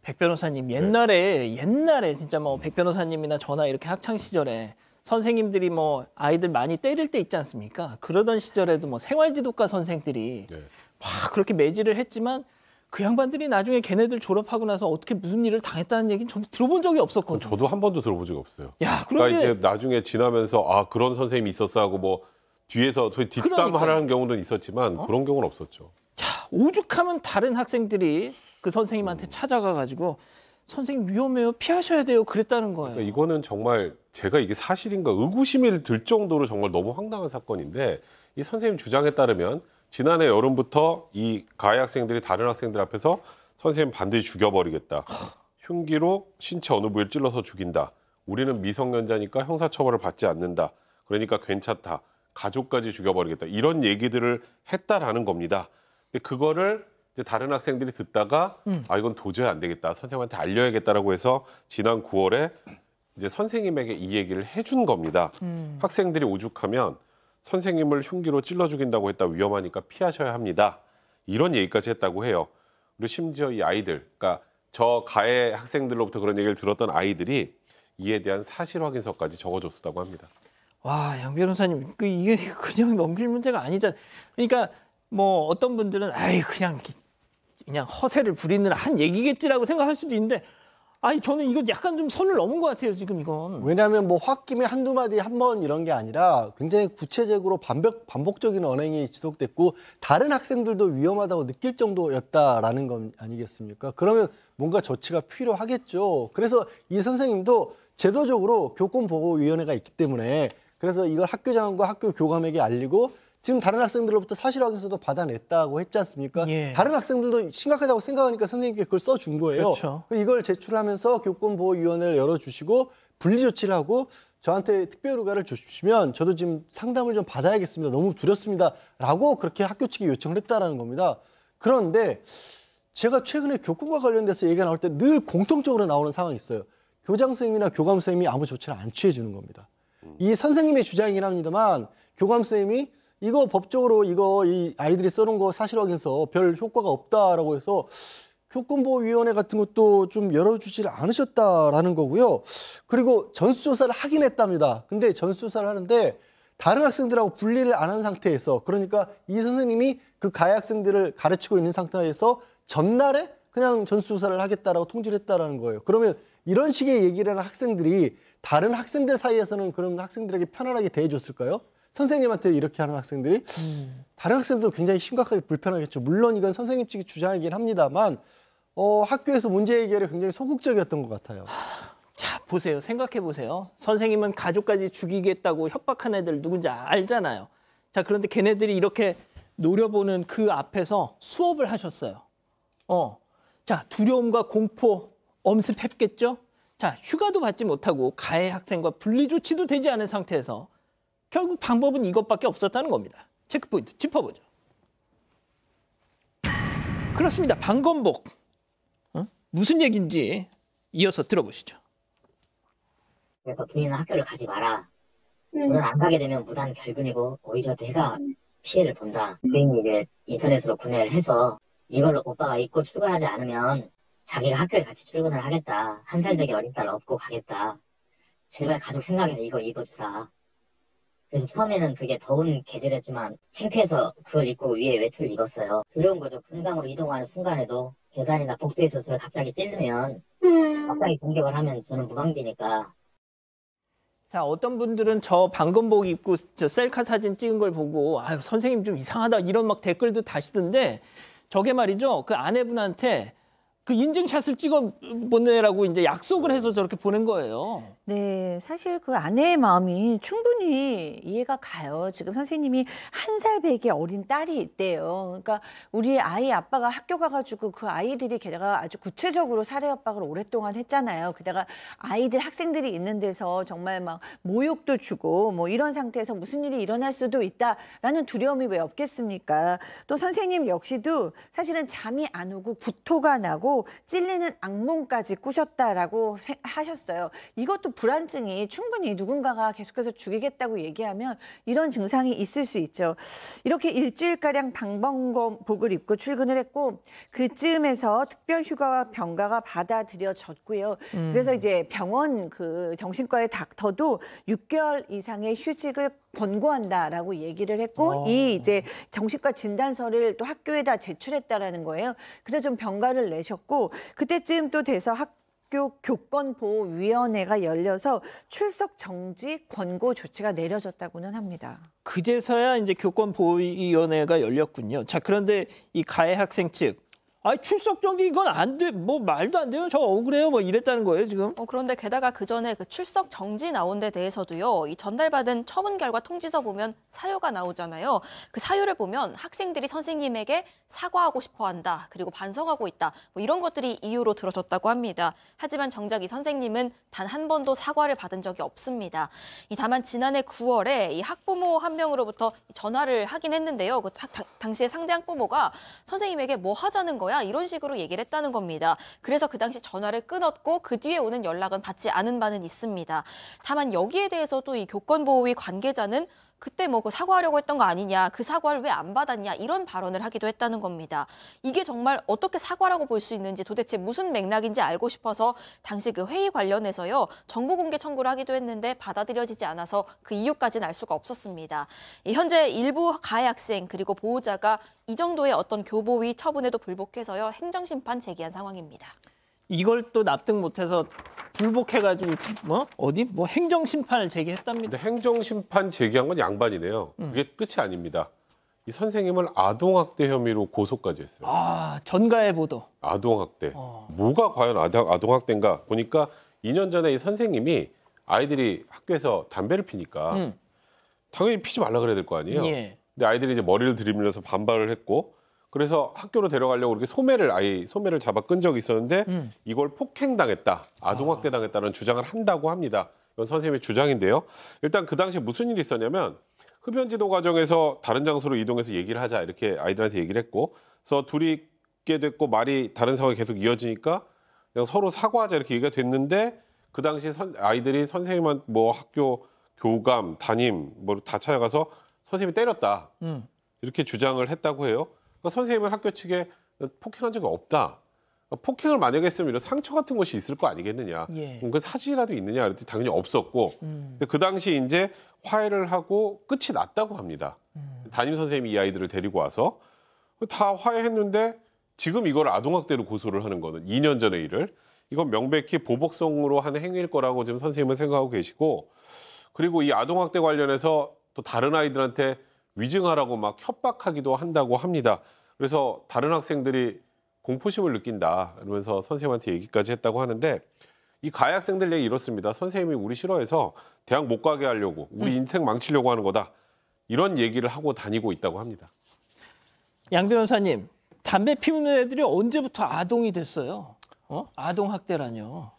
백 변호사님 옛날에 진짜 백 변호사님이나 저나 이렇게 학창 시절에 선생님들이 뭐 아이들 많이 때릴 때 있지 않습니까? 그러던 시절에도 뭐 생활지도과 선생들이 막 그렇게 매질을 했지만 그 양반들이 나중에 걔네들 졸업하고 나서 어떻게 무슨 일을 당했다는 얘기는 전 들어본 적이 없었거든요. 저도 한 번도 들어본 적이 없어요. 야, 그러니까 이제 나중에 지나면서 아 그런 선생님이 있었어 하고 뭐 뒤에서 뒷담화하는 경우는 있었지만 그런 경우는 없었죠. 자, 오죽하면 다른 학생들이 그 선생님한테 찾아가가지고 선생님 위험해요, 피하셔야 돼요 그랬다는 거예요. 그러니까 이거는 정말 제가 이게 사실인가 의구심이 들 정도로 정말 너무 황당한 사건인데 이 선생님 주장에 따르면 지난해 여름부터 이 가해 학생들이 다른 학생들 앞에서 선생님 반드시 죽여버리겠다. 흉기로 신체 어느 부위를 찔러서 죽인다. 우리는 미성년자니까 형사처벌을 받지 않는다. 그러니까 괜찮다. 가족까지 죽여버리겠다. 이런 얘기들을 했다라는 겁니다. 근데 그거를 이제 다른 학생들이 듣다가 아 이건 도저히 안 되겠다. 선생님한테 알려야겠다라고 해서 지난 9월에 이제 선생님에게 이 얘기를 해준 겁니다. 학생들이 오죽하면 선생님을 흉기로 찔러 죽인다고 했다. 위험하니까 피하셔야 합니다. 이런 얘기까지 했다고 해요. 그리고 심지어 이 아이들, 그러니까 저 가해 학생들로부터 그런 얘기를 들었던 아이들이 이에 대한 사실 확인서까지 적어줬다고 합니다. 와, 양 변호사님, 이게 그냥 넘길 문제가 아니잖아요. 그러니까 뭐 어떤 분들은 아이 그냥 허세를 부리는 한 얘기겠지라고 생각할 수도 있는데 아니 저는 이거 약간 좀 선을 넘은 것 같아요 지금 이건. 왜냐하면 뭐 홧김에 한두 마디 한 번 이런 게 아니라 굉장히 구체적으로 반복적인 언행이 지속됐고 다른 학생들도 위험하다고 느낄 정도였다라는 건 아니겠습니까? 그러면 뭔가 조치가 필요하겠죠. 그래서 이 선생님도 제도적으로 교권보호위원회가 있기 때문에 그래서 이걸 학교장과 학교 교감에게 알리고 지금 다른 학생들로부터 사실 확인서도 받아냈다고 했지 않습니까? 예. 다른 학생들도 심각하다고 생각하니까 선생님께 그걸 써준 거예요. 그렇죠. 이걸 제출하면서 교권보호위원회를 열어주시고 분리조치를 하고 저한테 특별휴가를 주시면 저도 지금 상담을 좀 받아야겠습니다. 너무 두렵습니다. 라고 그렇게 학교 측에 요청을 했다라는 겁니다. 그런데 제가 최근에 교권과 관련돼서 얘기가 나올 때 늘 공통적으로 나오는 상황이 있어요. 교장 선생님이나 교감 선생님이 아무 조치를 안 취해주는 겁니다. 이 선생님의 주장이긴 합니다만 교감 선생님이 이거 법적으로 이 아이들이 써놓은 거 사실 확인서 별 효과가 없다라고 해서 교권보호위원회 같은 것도 좀 열어주지 않으셨다라는 거고요. 그리고 전수조사를 하긴 했답니다. 근데 전수조사를 하는데 다른 학생들하고 분리를 안 한 상태에서 그러니까 이 선생님이 그 가해 학생들을 가르치고 있는 상태에서 전날에 그냥 전수조사를 하겠다라고 통지를 했다라는 거예요. 그러면 이런 식의 얘기를 하는 학생들이 다른 학생들 사이에서는 그런 학생들에게 편안하게 대해줬을까요? 선생님한테 이렇게 하는 학생들이 다른 학생들도 굉장히 심각하게 불편하겠죠. 물론 이건 선생님 측의 주장이긴 합니다만 학교에서 문제 해결에 굉장히 소극적이었던 것 같아요. 자, 보세요. 생각해 보세요. 선생님은 가족까지 죽이겠다고 협박한 애들 누군지 알잖아요. 자, 그런데 걔네들이 이렇게 노려보는 그 앞에서 수업을 하셨어요. 자, 두려움과 공포 엄습했겠죠? 자, 휴가도 받지 못하고 가해 학생과 분리 조치도 되지 않은 상태에서 결국 방법은 이것밖에 없었다는 겁니다. 체크포인트 짚어보죠. 그렇습니다. 방검복. 무슨 얘기인지 이어서 들어보시죠. 그래서 부인은 학교를 가지 마라. 저는 안 가게 되면 무단 결근이고 오히려 내가 피해를 본다. 부인이 이제 인터넷으로 구매를 해서 이걸 오빠가 입고 출근하지 않으면 자기가 학교에 같이 출근을 하겠다. 1살 되기 어린 딸 업고 가겠다. 제발 가족 생각해서 이걸 입어주라. 그래서 처음에는 그게 더운 계절이었지만 창피해서 그걸 입고 위에 외투를 입었어요. 두려운 거죠. 분당으로 이동하는 순간에도 계단이나 복도에서 저를 갑자기 찌르면 갑자기 공격을 하면 저는 무방비니까. 자, 어떤 분들은 저 방검복 입고 저 셀카 사진 찍은 걸 보고 아유 선생님 좀 이상하다 이런 막 댓글도 다시던데 저게 말이죠. 그 아내분한테 그 인증샷을 찍어 보내라고 이제 약속을 해서 저렇게 보낸 거예요. 네, 사실 그 아내의 마음이 충분히 이해가 가요. 지금 선생님이 1살 배기 어린 딸이 있대요. 그러니까 우리 아이 아빠가 학교 가가지고 그 아이들이 게다가 아주 구체적으로 살해 협박을 오랫동안 했잖아요. 게다가 아이들 학생들이 있는 데서 정말 막 모욕도 주고 뭐 이런 상태에서 무슨 일이 일어날 수도 있다라는 두려움이 왜 없겠습니까? 또 선생님 역시도 사실은 잠이 안 오고 구토가 나고 했고 찔리는 악몽까지 꾸셨다라고 하셨어요. 이것도 불안증이 충분히 누군가가 계속해서 죽이겠다고 얘기하면 이런 증상이 있을 수 있죠. 이렇게 일주일가량 방범복을 입고 출근을 했고 그쯤에서 특별휴가와 병가가 받아들여졌고요. 그래서 이제 병원 그 정신과의 닥터도 6개월 이상의 휴직을 권고한다라고 얘기를 했고 이 이제 정신과 진단서를 또 학교에다 제출했다라는 거예요. 그래서 좀 병가를 내셨고 그때쯤 또 돼서 학교 교권보호위원회가 열려서 출석 정지 권고 조치가 내려졌다고는 합니다. 그제서야 이제 교권보호위원회가 열렸군요. 자, 그런데 이 가해 학생 측 출석 정지 이건 안 돼. 뭐 말도 안 돼요. 저 억울해요. 뭐 이랬다는 거예요, 지금. 그런데 게다가 그 전에 그 출석 정지 나온 데 대해서도요. 이 전달받은 처분 결과 통지서 보면 사유가 나오잖아요. 그 사유를 보면 학생들이 선생님에게 사과하고 싶어 한다. 그리고 반성하고 있다. 뭐 이런 것들이 이유로 들어졌다고 합니다. 하지만 정작 이 선생님은 단 한 번도 사과를 받은 적이 없습니다. 다만 지난해 9월에 이 학부모 한 명으로부터 전화를 하긴 했는데요. 그 당시에 상대 학부모가 선생님에게 뭐 하자는 거야? 이런 식으로 얘기를 했다는 겁니다. 그래서 그 당시 전화를 끊었고 그 뒤에 오는 연락은 받지 않은 바는 있습니다. 다만 여기에 대해서도 이 교권보호위 관계자는 그때 뭐 그 사과하려고 했던 거 아니냐, 그 사과를 왜 안 받았냐 이런 발언을 하기도 했다는 겁니다. 이게 정말 어떻게 사과라고 볼 수 있는지 도대체 무슨 맥락인지 알고 싶어서 당시 그 회의 관련해서요 정보 공개 청구를 하기도 했는데 받아들여지지 않아서 그 이유까지는 알 수가 없었습니다. 현재 일부 가해 학생 그리고 보호자가 이 정도의 어떤 교보위 처분에도 불복해서요 행정심판 제기한 상황입니다. 이걸 또 납득 못해서 불복해가지고 뭐 행정심판을 제기했답니다. 근데 행정심판 제기한 건 양반이네요. 그게 끝이 아닙니다. 이 선생님을 아동학대 혐의로 고소까지 했어요. 전가의 보도. 아동학대. 뭐가 과연 아동학대인가 보니까 2년 전에 이 선생님이 아이들이 학교에서 담배를 피니까 당연히 피지 말라 그래야 될 거 아니에요. 예. 근데 아이들이 이제 머리를 들이밀면서 반발을 했고 그래서 학교로 데려가려고 이렇게 소매를 잡아 끈 적이 있었는데 이걸 폭행당했다, 아동학대 당했다는 주장을 한다고 합니다. 이건 선생님의 주장인데요. 일단 그 당시 무슨 일이 있었냐면 흡연지도 과정에서 다른 장소로 이동해서 얘기를 하자 이렇게 아이들한테 얘기를 했고 그래서 둘이 있게 됐고 말이 다른 상황이 계속 이어지니까 그냥 서로 사과하자 이렇게 얘기가 됐는데 그 당시 아이들이 선생님한테 뭐 학교 교감, 담임 뭐 다 찾아가서 선생님이 때렸다 이렇게 주장을 했다고 해요. 선생님은 학교 측에 폭행한 적이 없다. 폭행을 만약에 했으면 이런 상처 같은 것이 있을 거 아니겠느냐. 예. 그 사진이라도 있느냐 그랬더니 당연히 없었고 근데 그 당시 이제 화해를 하고 끝이 났다고 합니다. 담임 선생님이 이 아이들을 데리고 와서 다 화해했는데 지금 이걸 아동학대로 고소를 하는 거는 2년 전의 일을 이건 명백히 보복성으로 하는 행위일 거라고 지금 선생님은 생각하고 계시고 그리고 이 아동학대 관련해서 또 다른 아이들한테 위증하라고 막 협박하기도 한다고 합니다. 그래서 다른 학생들이 공포심을 느낀다 이러면서 선생님한테 얘기까지 했다고 하는데 이 가해 학생들 얘기 이렇습니다. 선생님이 우리 싫어해서 대학 못 가게 하려고 우리 인생 망치려고 하는 거다. 이런 얘기를 하고 다니고 있다고 합니다. 양 변호사님, 담배 피우는 애들이 언제부터 아동이 됐어요? 아동학대라뇨.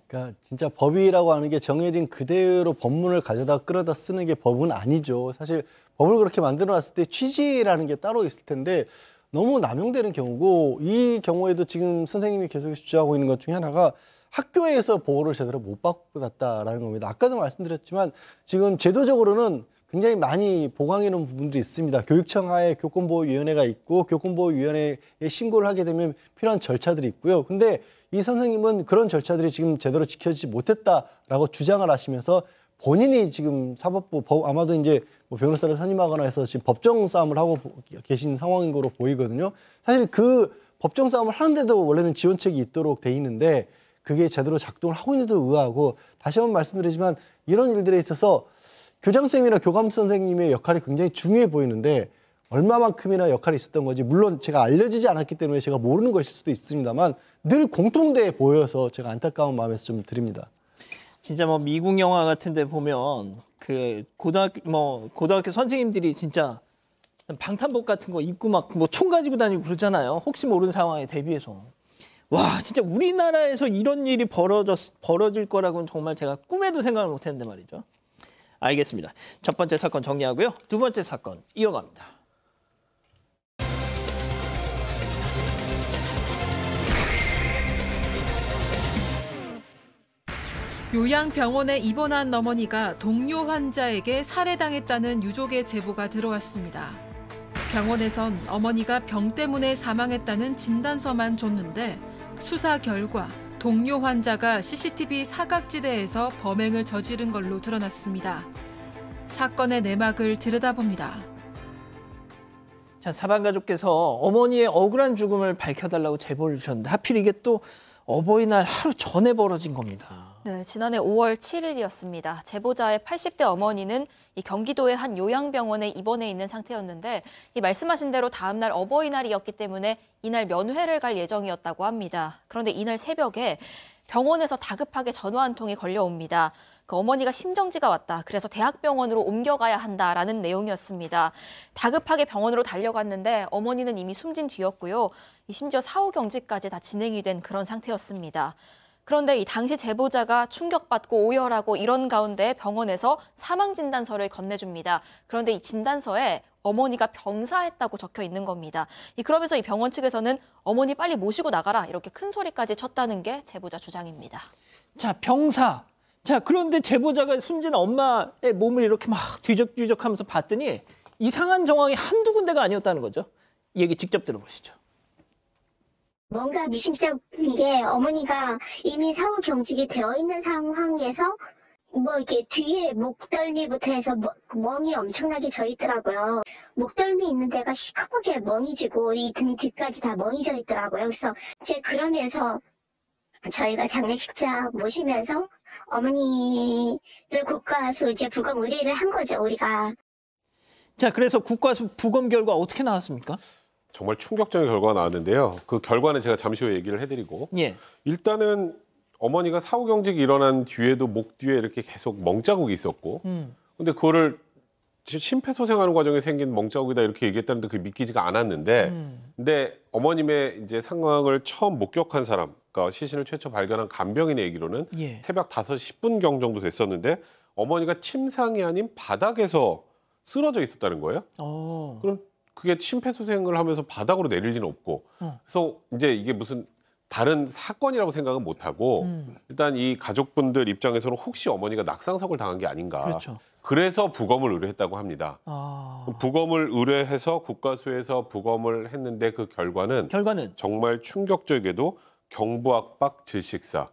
그러니까 진짜 법이라고 하는 게 정해진 그대로 법문을 가져다 끌어다 쓰는 게 법은 아니죠. 사실 법을 그렇게 만들어놨을 때 취지라는 게 따로 있을 텐데 너무 남용되는 경우고 이 경우에도 지금 선생님이 계속 주장하고 있는 것 중에 하나가 학교에서 보호를 제대로 못 받았다라는 겁니다. 아까도 말씀드렸지만 지금 제도적으로는 굉장히 많이 보강해 놓은 부분들이 있습니다. 교육청 하에 교권보호위원회가 있고 교권보호위원회에 신고를 하게 되면 필요한 절차들이 있고요. 근데 이 선생님은 그런 절차들이 지금 제대로 지켜지지 못했다라고 주장을 하시면서 본인이 지금 사법부 아마도 이제 뭐 변호사를 선임하거나 해서 지금 법정 싸움을 하고 계신 상황인 거로 보이거든요. 사실 그 법정 싸움을 하는데도 원래는 지원책이 있도록 돼 있는데 그게 제대로 작동을 하고 있는데도 의아하고 다시 한번 말씀드리지만 이런 일들에 있어서 교장 선생님이나 교감 선생님의 역할이 굉장히 중요해 보이는데 얼마만큼이나 역할이 있었던 건지 물론 제가 알려지지 않았기 때문에 제가 모르는 것일 수도 있습니다만 늘 공통돼 보여서 제가 안타까운 마음에서 좀 드립니다. 진짜 뭐 미국 영화 같은 데 보면 그 고등학교 선생님들이 진짜 방탄복 같은 거 입고 막 뭐 총 가지고 다니고 그러잖아요. 혹시 모르는 상황에 대비해서. 와, 진짜 우리나라에서 이런 일이 벌어질 거라고는 정말 제가 꿈에도 생각을 못 했는데 말이죠. 알겠습니다. 첫 번째 사건 정리하고요. 두 번째 사건 이어갑니다. 요양병원에 입원한 어머니가 동료 환자에게 살해당했다는 유족의 제보가 들어왔습니다. 병원에선 어머니가 병 때문에 사망했다는 진단서만 줬는데 수사 결과 동료 환자가 CCTV 사각지대에서 범행을 저지른 걸로 드러났습니다. 사건의 내막을 들여다봅니다. 자, 사방가족께서 어머니의 억울한 죽음을 밝혀달라고 제보를 주셨는데 하필 이게 또 어버이날 하루 전에 벌어진 겁니다. 네, 지난해 5월 7일이었습니다. 제보자의 80대 어머니는 이 경기도의 한 요양병원에 입원해 있는 상태였는데 이 말씀하신 대로 다음 날 어버이날이었기 때문에 이날 면회를 갈 예정이었다고 합니다. 그런데 이날 새벽에 병원에서 다급하게 전화 한 통이 걸려옵니다. 그 어머니가 심정지가 왔다. 그래서 대학병원으로 옮겨가야 한다라는 내용이었습니다. 다급하게 병원으로 달려갔는데 어머니는 이미 숨진 뒤였고요. 심지어 사후 경직까지 다 진행이 된 그런 상태였습니다. 그런데 이 당시 제보자가 충격받고 오열하고 이런 가운데 병원에서 사망진단서를 건네줍니다. 그런데 이 진단서에 어머니가 병사했다고 적혀 있는 겁니다. 그러면서 이 병원 측에서는 어머니 빨리 모시고 나가라 이렇게 큰 소리까지 쳤다는 게 제보자 주장입니다. 자, 병사. 자, 그런데 제보자가 숨진 엄마의 몸을 이렇게 막 뒤적뒤적하면서 봤더니 이상한 정황이 한두 군데가 아니었다는 거죠. 이 얘기 직접 들어보시죠. 뭔가 미심쩍은 게 어머니가 이미 사후 경직이 되어 있는 상황에서 뭐 이렇게 뒤에 목덜미부터 해서 멍이 엄청나게 져 있더라고요. 목덜미 있는 데가 시커멓게 멍이 지고 이 등 뒤까지 다 멍이 져 있더라고요. 그래서 그러면서 저희가 장례식장 모시면서 어머니를 국가수 부검 의뢰를 한 거죠, 우리가. 자, 그래서 국가수 부검 결과 어떻게 나왔습니까? 정말 충격적인 결과가 나왔는데요. 그 결과는 제가 잠시 후에 얘기를 해드리고 일단은 어머니가 사후 경직이 일어난 뒤에도 목 뒤에 이렇게 계속 멍자국이 있었고 근데 그거를 심폐소생하는 과정에 생긴 멍자국이다 이렇게 얘기했다는데 그게 믿기지가 않았는데 근데 어머님의 이제 상황을 처음 목격한 사람, 그러니까 시신을 최초 발견한 간병인의 얘기로는 새벽 5시 10분경 정도 됐었는데 어머니가 침상이 아닌 바닥에서 쓰러져 있었다는 거예요. 그럼 그게 심폐소생을 하면서 바닥으로 내릴 리는 없고 그래서 이제 이게 무슨 다른 사건이라고 생각은 못하고 일단 이 가족분들 입장에서는 혹시 어머니가 낙상사고를 당한 게 아닌가. 그렇죠. 그래서 부검을 의뢰했다고 합니다. 부검을 의뢰해서 국가수에서 부검을 했는데 그 결과는 정말 충격적이게도 경부압박 질식사.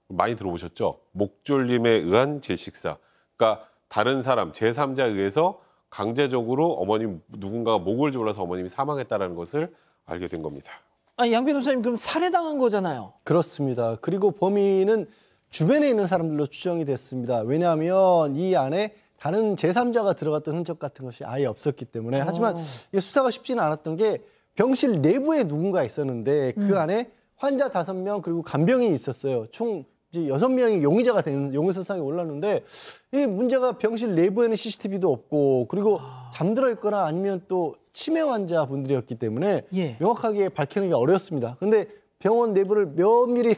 많이 들어보셨죠? 목졸림에 의한 질식사. 그러니까 다른 사람, 제3자에 의해서 강제적으로 누군가가 목을 졸라서 어머님이 사망했다는 것을 알게 된 겁니다. 양 변호사님, 그럼 살해당한 거잖아요. 그렇습니다. 그리고 범인은 주변에 있는 사람들로 추정이 됐습니다. 왜냐하면 이 안에 다른 제3자가 들어갔던 흔적 같은 것이 아예 없었기 때문에. 하지만 이게 수사가 쉽지는 않았던 게 병실 내부에 누군가 있었는데 그 안에 환자 5명 그리고 간병인이 있었어요. 총 이제 6명이 용의자가 되는 용의선상에 올랐는데 이 문제가 병실 내부에는 CCTV도 없고 그리고 잠들어 있거나 아니면 또 치매 환자분들이었기 때문에 명확하게 밝히기가 어렵습니다. 근데 병원 내부를 면밀히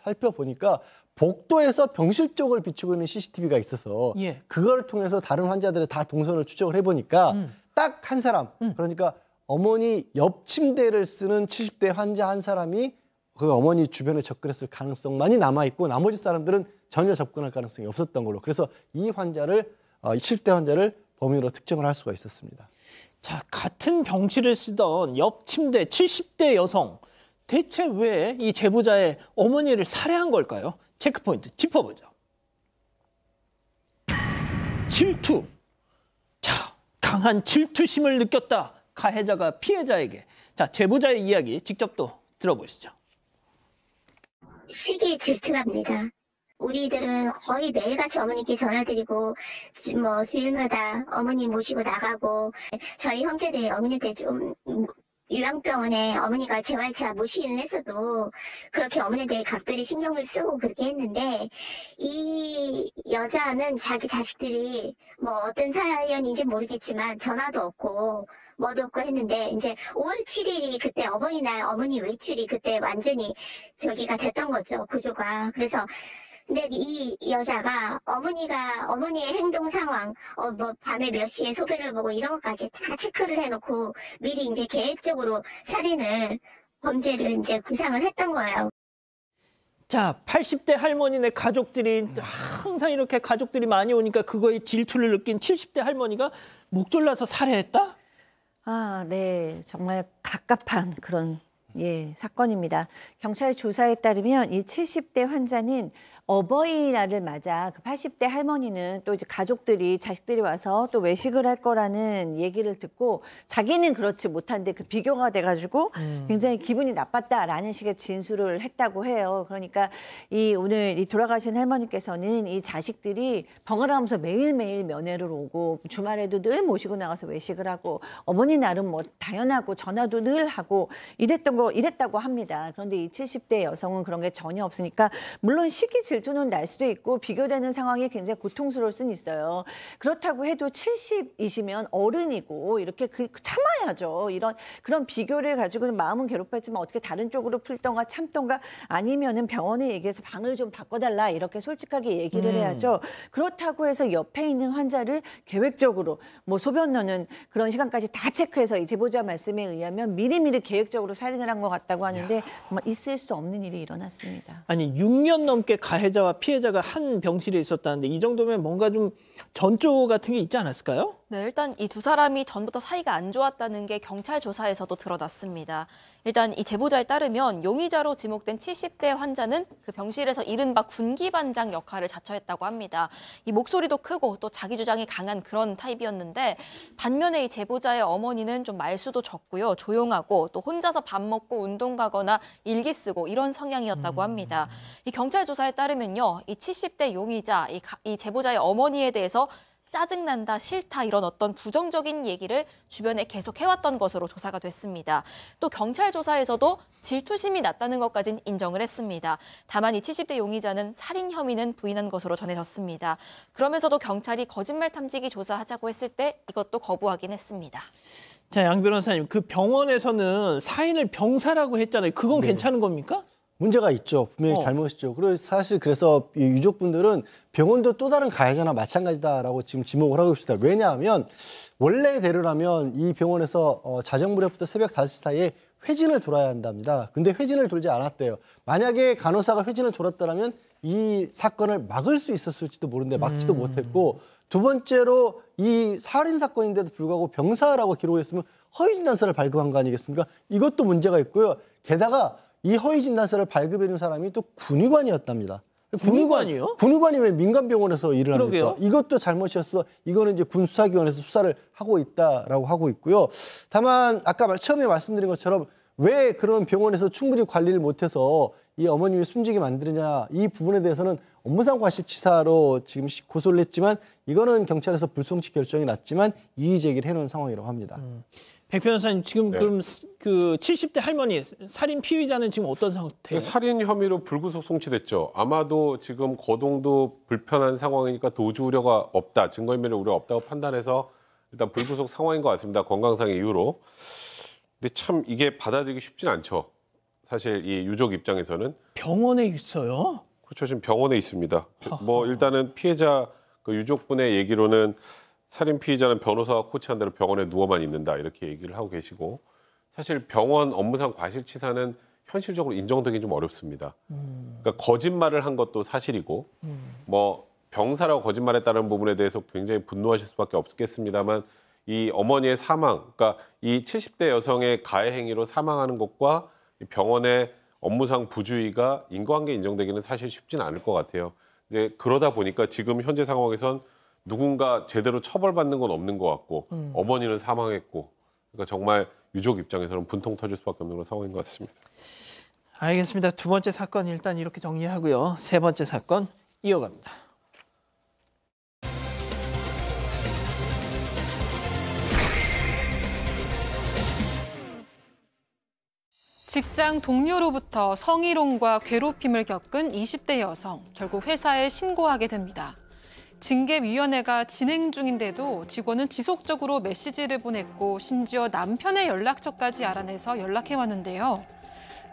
살펴보니까 복도에서 병실 쪽을 비추고 있는 CCTV가 있어서 그걸 통해서 다른 환자들의 다 동선을 추적을 해보니까 딱 한 사람, 그러니까 어머니 옆 침대를 쓰는 70대 환자 한 사람이 그 어머니 주변에 접근했을 가능성만이 남아있고 나머지 사람들은 전혀 접근할 가능성이 없었던 걸로. 그래서 이 환자를 70대 환자를 범인으로 특정을 할 수가 있었습니다. 자, 같은 병실을 쓰던 옆 침대 70대 여성. 대체 왜 이 제보자의 어머니를 살해한 걸까요? 체크포인트 짚어보죠. 질투. 자, 강한 질투심을 느꼈다. 가해자가 피해자에게. 자, 제보자의 이야기 직접 또 들어보시죠. 시기의 질투랍니다. 우리들은 거의 매일같이 어머니께 전화드리고 뭐 주일마다 어머니 모시고 나가고 저희 형제들이 어머니한테 좀 요양병원에 어머니가 재활차 모시기는 했어도 그렇게 어머니한테 각별히 신경을 쓰고 그렇게 했는데 이 여자는 자기 자식들이 뭐 어떤 사연인지 모르겠지만 전화도 없고 뭐도 없고 했는데 이제 5월 7일이 그때 어버이날 어머니 외출이 그때 완전히 저기가 됐던 거죠, 구조가. 그래서 근데 이 여자가 어머니의 행동 상황, 뭐 밤에 몇 시에 소변을 보고 이런 것까지 다 체크를 해놓고 미리 이제 계획적으로 범죄를 이제 구상을 했던 거예요. 자, 80대 할머니네 가족들이 항상 이렇게 가족들이 많이 오니까 그거에 질투를 느낀 70대 할머니가 목 졸라서 살해했다? 아, 네. 정말 갑갑한 그런 사건입니다. 경찰 조사에 따르면 이 70대 환자는 어버이날을 맞아 그 80대 할머니는 또 이제 가족들이 자식들이 와서 또 외식을 할 거라는 얘기를 듣고 자기는 그렇지 못한데 그 비교가 돼가지고 굉장히 기분이 나빴다라는 식의 진술을 했다고 해요. 그러니까 오늘 이 돌아가신 할머니께서는 이 자식들이 번갈아가면서 매일매일 면회를 오고 주말에도 늘 모시고 나가서 외식을 하고 어머니 날은 뭐 당연하고 전화도 늘 하고 이랬다고 합니다. 그런데 이 70대 여성은 그런 게 전혀 없으니까 물론 시기 질투는 날 수도 있고 비교되는 상황이 굉장히 고통스러울 수는 있어요. 그렇다고 해도 70이시면 어른이고 이렇게 참아야죠. 그런 비교를 가지고는 마음은 괴롭혔지만 어떻게 다른 쪽으로 풀던가 참던가 아니면은 병원에 얘기해서 방을 좀 바꿔달라 이렇게 솔직하게 얘기를 해야죠. 그렇다고 해서 옆에 있는 환자를 계획적으로 뭐 소변 넣는 그런 시간까지 다 체크해서 이 제보자 말씀에 의하면 미리미리 계획적으로 살인을 한 것 같다고 하는데 정말 있을 수 없는 일이 일어났습니다. 아니 6년 넘게 가해자와 피해자가 한 병실에 있었다는데 이 정도면 뭔가 좀 전조 같은 게 있지 않았을까요? 네, 일단 이 두 사람이 전부터 사이가 안 좋았다는 게 경찰 조사에서도 드러났습니다. 일단 이 제보자에 따르면 용의자로 지목된 70대 환자는 그 병실에서 이른바 군기반장 역할을 자처했다고 합니다. 이 목소리도 크고 또 자기 주장이 강한 그런 타입이었는데 반면에 이 제보자의 어머니는 좀 말수도 적고요. 조용하고 또 혼자서 밥 먹고 운동 가거나 일기 쓰고 이런 성향이었다고 합니다. 이 경찰 조사에 따르면요. 이 70대 용의자, 이 제보자의 어머니에 대해서 짜증난다, 싫다 이런 어떤 부정적인 얘기를 주변에 계속 해왔던 것으로 조사가 됐습니다. 또 경찰 조사에서도 질투심이 났다는 것까지는 인정을 했습니다. 다만 이 70대 용의자는 살인 혐의는 부인한 것으로 전해졌습니다. 그러면서도 경찰이 거짓말 탐지기 조사하자고 했을 때 이것도 거부하긴 했습니다. 자, 양 변호사님, 그 병원에서는 사인을 병사라고 했잖아요. 그건 괜찮은 겁니까? 문제가 있죠. 분명히 잘못이죠. 그리고 사실 그래서 이 유족분들은 병원도 또 다른 가해자나 마찬가지다라고 지금 지목을 하고 있습니다. 왜냐하면 원래대로라면 이 병원에서 자정무렵부터 새벽 5시 사이에 회진을 돌아야 한답니다. 근데 회진을 돌지 않았대요. 만약에 간호사가 회진을 돌았더라면 이 사건을 막을 수 있었을지도 모르는데 막지도 못했고 두 번째로 이 살인 사건인데도 불구하고 병사라고 기록했으면 허위 진단서를 발급한 거 아니겠습니까? 이것도 문제가 있고요. 게다가 이 허위 진단서를 발급해준 사람이 또 군의관이었답니다. 군의관이요? 군의관이 왜 민간병원에서 일을 합니까? 그러게요. 이것도 잘못이었어. 이거는 이제 군수사기관에서 수사를 하고 있다라고 하고 있고요. 다만 아까 처음에 말씀드린 것처럼 왜 그런 병원에서 충분히 관리를 못해서 이 어머님이 숨지게 만드느냐 이 부분에 대해서는 업무상 과실치사로 지금 고소를 했지만 이거는 경찰에서 불송치 결정이 났지만 이의 제기를 해놓은 상황이라고 합니다. 백 변호사님 지금 그럼 그 70대 할머니 살인 피의자는 지금 어떤 상태예요? 살인 혐의로 불구속 송치됐죠. 아마도 지금 거동도 불편한 상황이니까 도주 우려가 없다, 증거인멸의 우려가 없다고 판단해서 일단 불구속 상황인 것 같습니다. 건강상의 이유로. 근데 참 이게 받아들이기 쉽진 않죠. 사실 이 유족 입장에서는. 병원에 있어요? 그렇죠. 지금 병원에 있습니다. 뭐 일단은 피해자 그 유족분의 얘기로는 살인 피의자는 변호사가 코치한 대로 병원에 누워만 있는다 이렇게 얘기를 하고 계시고 사실 병원 업무상 과실치사는 현실적으로 인정되기 좀 어렵습니다. 그러니까 거짓말을 한 것도 사실이고 뭐 병사라고 거짓말했다는 부분에 대해서 굉장히 분노하실 수밖에 없겠습니다만 이 어머니의 사망, 그러니까 이 70대 여성의 가해 행위로 사망하는 것과 병원의 업무상 부주의가 인과관계 인정되기는 사실 쉽진 않을 것 같아요. 이제 그러다 보니까 지금 현재 상황에선 누군가 제대로 처벌받는 건 없는 것 같고 어머니는 사망했고 그러니까 정말 유족 입장에서는 분통 터질 수밖에 없는 그런 상황인 것 같습니다. 알겠습니다. 두 번째 사건 일단 이렇게 정리하고요. 세 번째 사건 이어갑니다. 직장 동료로부터 성희롱과 괴롭힘을 겪은 20대 여성, 결국 회사에 신고하게 됩니다. 징계위원회가 진행 중인데도 직원은 지속적으로 메시지를 보냈고 심지어 남편의 연락처까지 알아내서 연락해왔는데요.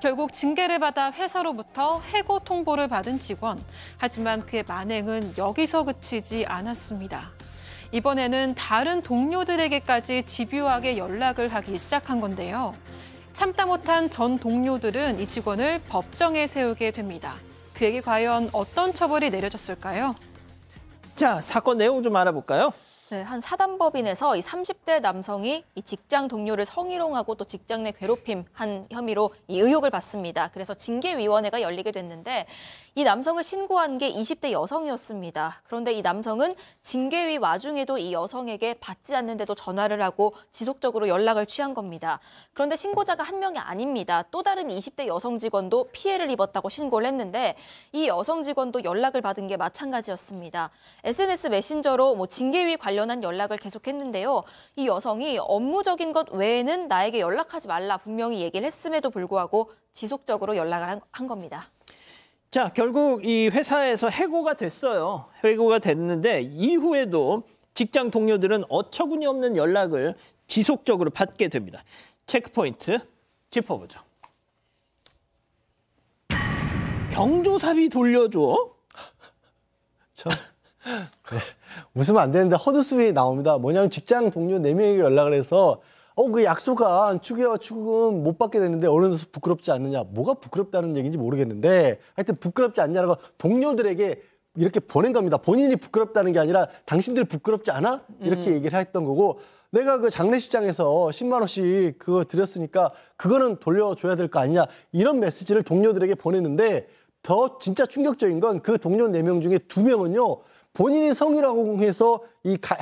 결국 징계를 받아 회사로부터 해고 통보를 받은 직원. 하지만 그의 만행은 여기서 그치지 않았습니다. 이번에는 다른 동료들에게까지 집요하게 연락을 하기 시작한 건데요. 참다 못한 전 동료들은 이 직원을 법정에 세우게 됩니다. 그에게 과연 어떤 처벌이 내려졌을까요? 자, 사건 내용 좀 알아볼까요? 네, 한 사단법인에서 이 30대 남성이 이 직장 동료를 성희롱하고 또 직장 내 괴롭힘 한 혐의로 이 의혹을 받습니다. 그래서 징계위원회가 열리게 됐는데 이 남성을 신고한 게 20대 여성이었습니다. 그런데 이 남성은 징계위 와중에도 이 여성에게 받지 않는데도 전화를 하고 지속적으로 연락을 취한 겁니다. 그런데 신고자가 한 명이 아닙니다. 또 다른 20대 여성 직원도 피해를 입었다고 신고를 했는데 이 여성 직원도 연락을 받은 게 마찬가지였습니다. SNS 메신저로 징계위 관련한 연락을 계속했는데요. 이 여성이 업무적인 것 외에는 나에게 연락하지 말라 분명히 얘기를 했음에도 불구하고 지속적으로 연락을 한 겁니다. 자, 결국 이 회사에서 해고가 됐어요. 해고가 됐는데 이후에도 직장 동료들은 어처구니 없는 연락을 지속적으로 받게 됩니다. 체크포인트 짚어보죠. 경조사비 돌려줘? 네, 웃으면 안 되는데 헛웃음이 나옵니다. 뭐냐면 직장 동료 4명에게 연락을 해서 그 약속한 추금 못 받게 되는데 어른으로서 부끄럽지 않느냐. 뭐가 부끄럽다는 얘기인지 모르겠는데 하여튼 부끄럽지 않냐라고 동료들에게 이렇게 보낸 겁니다. 본인이 부끄럽다는 게 아니라 당신들 부끄럽지 않아? 이렇게 얘기를 했던 거고 내가 그 장례식장에서 10만 원씩 그거 드렸으니까 그거는 돌려줘야 될 거 아니냐. 이런 메시지를 동료들에게 보냈는데 더 진짜 충격적인 건 그 동료 4명 중에 2명은요. 본인이 성희롱해서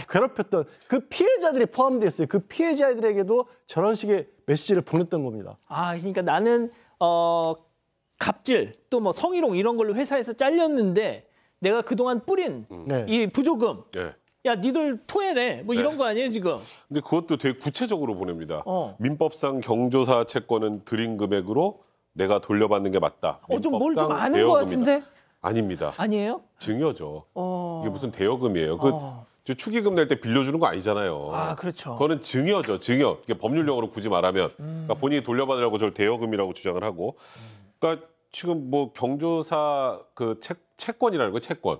괴롭혔던 그 피해자들이 포함되어 있어요. 그 피해자들에게도 저런 식의 메시지를 보냈던 겁니다. 아, 그러니까 나는 갑질 또 뭐 성희롱 이런 걸로 회사에서 잘렸는데 내가 그동안 뿌린 이 부조금 야, 니들 토해내 뭐 이런 거 아니에요 지금? 근데 그것도 되게 구체적으로 보냅니다. 민법상 경조사 채권은 드린 금액으로 내가 돌려받는 게 맞다. 좀 뭘 좀 아는 것 같은데? 아닙니다. 아니에요? 증여죠. 이게 무슨 대여금이에요. 저 축의금 낼 때 빌려주는 거 아니잖아요. 아, 그렇죠. 그거는 증여죠. 증여. 이게 법률 용어로 굳이 말하면 그러니까 본인이 돌려받으려고 저를 대여금이라고 주장을 하고. 그러니까 지금 뭐 경조사 그 채권이라는 거 채권.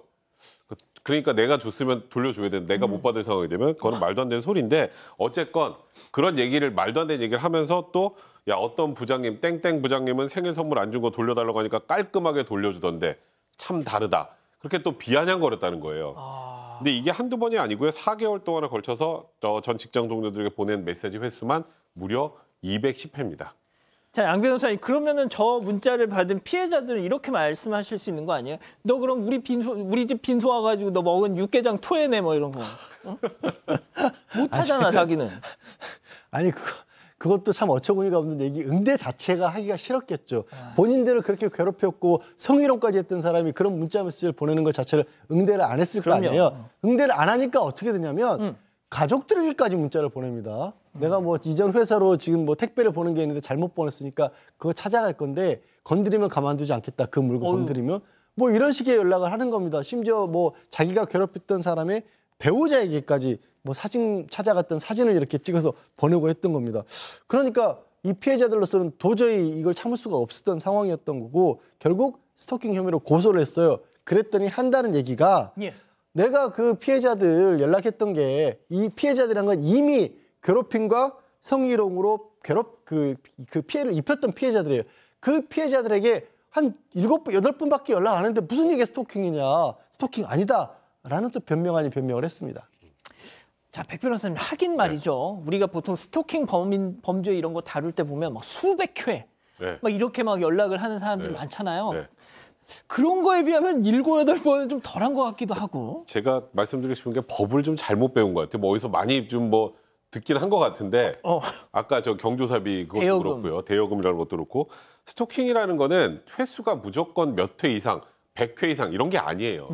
그러니까 내가 줬으면 돌려줘야 되는데 내가 못 받을 상황이 되면 그거는 말도 안 되는 소리인데 어쨌건 그런 얘기를 말도 안 되는 얘기를 하면서 또 야 어떤 부장님 땡땡 부장님은 생일 선물 안 준 거 돌려달라고 하니까 깔끔하게 돌려주던데 참 다르다. 그렇게 또 비아냥거렸다는 거예요. 근데 이게 한두 번이 아니고요. 4개월 동안에 걸쳐서 전 직장 동료들에게 보낸 메시지 횟수만 무려 210회입니다. 자, 양 변호사님, 그러면은 저 문자를 받은 피해자들은 이렇게 말씀하실 수 있는 거 아니에요? 너 그럼 우리 집 빈소 와가지고 너 먹은 육개장 토해내 뭐 이런 거. 못하잖아, 자기는. 아니 그것도 참 어처구니가 없는 얘기. 응대 자체가 하기가 싫었겠죠. 본인들을 그렇게 괴롭혔고 성희롱까지 했던 사람이 그런 문자 메시지를 보내는 것 자체를 응대를 안 했을 거 아니에요. 응대를 안 하니까 어떻게 되냐면 가족들에게까지 문자를 보냅니다. 내가 뭐 이전 회사로 지금 뭐 택배를 보낸 게 있는데 잘못 보냈으니까 그거 찾아갈 건데 건드리면 가만두지 않겠다. 그 물건 건드리면 뭐 이런 식의 연락을 하는 겁니다. 심지어 뭐 자기가 괴롭혔던 사람의 배우자에게까지 뭐 사진 찾아갔던 사진을 이렇게 찍어서 보내고 했던 겁니다. 그러니까 이 피해자들로서는 도저히 이걸 참을 수가 없었던 상황이었던 거고 결국 스토킹 혐의로 고소를 했어요. 그랬더니 한다는 얘기가 내가 그 피해자들 연락했던 게 이 피해자들이란 건 이미 괴롭힘과 성희롱으로 그 피해를 입혔던 피해자들이에요. 그 피해자들에게 한 7분, 8분밖에 연락 안 했는데 무슨 얘기가 스토킹이냐. 스토킹 아니다. 라는 또 변명 아닌 변명을 했습니다. 자, 백 변호사님, 하긴 말이죠. 우리가 보통 스토킹 범죄 이런 거 다룰 때 보면 막 수백 회 막 이렇게 막 연락을 하는 사람들이 많잖아요. 그런 거에 비하면 7, 8번은 좀 덜한 것 같기도 하고. 제가 말씀드리고 싶은 게 법을 좀 잘못 배운 것 같아요. 뭐 어디서 많이 좀 뭐 듣긴 한 것 같은데 아까 저 경조사비 그것도 대여금. 그렇고요. 대여금이라는 것도 그렇고 스토킹이라는 거는 횟수가 무조건 몇 회 이상 100회 이상 이런 게 아니에요.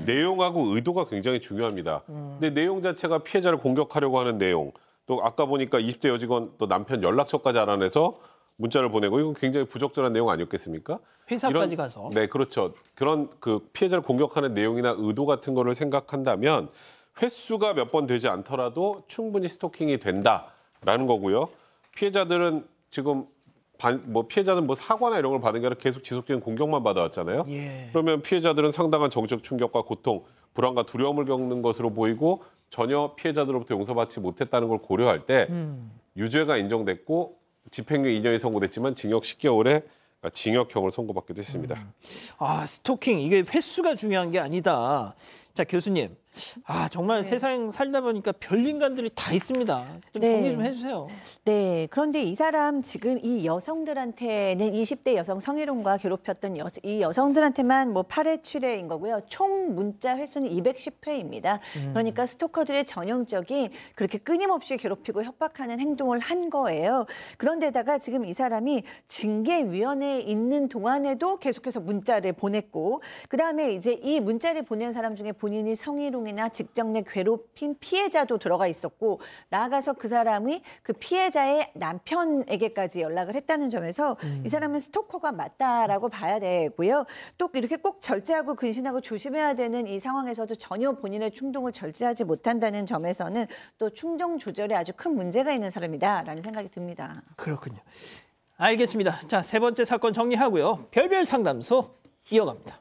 내용하고 의도가 굉장히 중요합니다. 근데 내용 자체가 피해자를 공격하려고 하는 내용 또 아까 보니까 20대 여직원 또 남편 연락처까지 알아내서 문자를 보내고 이건 굉장히 부적절한 내용 아니었겠습니까? 회사까지 가서. 네, 그렇죠. 그런 그 피해자를 공격하는 내용이나 의도 같은 거를 생각한다면 횟수가 몇 번 되지 않더라도 충분히 스토킹이 된다라는 거고요. 피해자들은 지금 피해자는 뭐 사과나 이런 걸 받은 게 아니라 계속 지속적인 공격만 받아왔잖아요. 그러면 피해자들은 상당한 정적 충격과 고통, 불안과 두려움을 겪는 것으로 보이고 전혀 피해자들로부터 용서받지 못했다는 걸 고려할 때 유죄가 인정됐고 집행유예 2년이 선고됐지만 징역 10개월에 징역형을 선고받기도 했습니다. 스토킹 이게 횟수가 중요한 게 아니다. 자, 교수님. 정말 세상 살다 보니까 별인간들이 다 있습니다. 좀 정리 좀 해주세요. 네, 그런데 이 사람 지금 이 여성들한테는 20대 여성 성희롱과 괴롭혔던 이 여성들한테만 뭐 8회 출회인 거고요. 총 문자 횟수는 210회입니다. 그러니까 스토커들의 전형적인 그렇게 끊임없이 괴롭히고 협박하는 행동을 한 거예요. 그런데다가 지금 이 사람이 징계위원회에 있는 동안에도 계속해서 문자를 보냈고 그다음에 이제 이 문자를 보낸 사람 중에 본인이 성희롱 이나 직장 내 괴롭힘 피해자도 들어가 있었고 나아가서 그 사람이 그 피해자의 남편에게까지 연락을 했다는 점에서 이 사람은 스토커가 맞다라고 봐야 되고요. 또 이렇게 꼭 절제하고 근신하고 조심해야 되는 이 상황에서도 전혀 본인의 충동을 절제하지 못한다는 점에서는 또 충동 조절에 아주 큰 문제가 있는 사람이다라는 생각이 듭니다. 그렇군요. 알겠습니다. 자, 세 번째 사건 정리하고요. 별별 상담소 이어갑니다.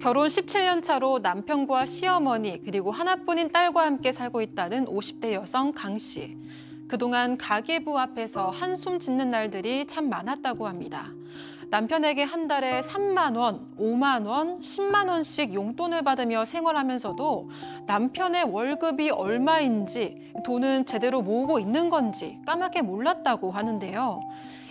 결혼 17년 차로 남편과 시어머니 그리고 하나뿐인 딸과 함께 살고 있다는 50대 여성 강 씨. 그동안 가계부 앞에서 한숨 짓는 날들이 참 많았다고 합니다. 남편에게 한 달에 3만 원, 5만 원, 10만 원씩 용돈을 받으며 생활하면서도 남편의 월급이 얼마인지 돈은 제대로 모으고 있는 건지 까맣게 몰랐다고 하는데요.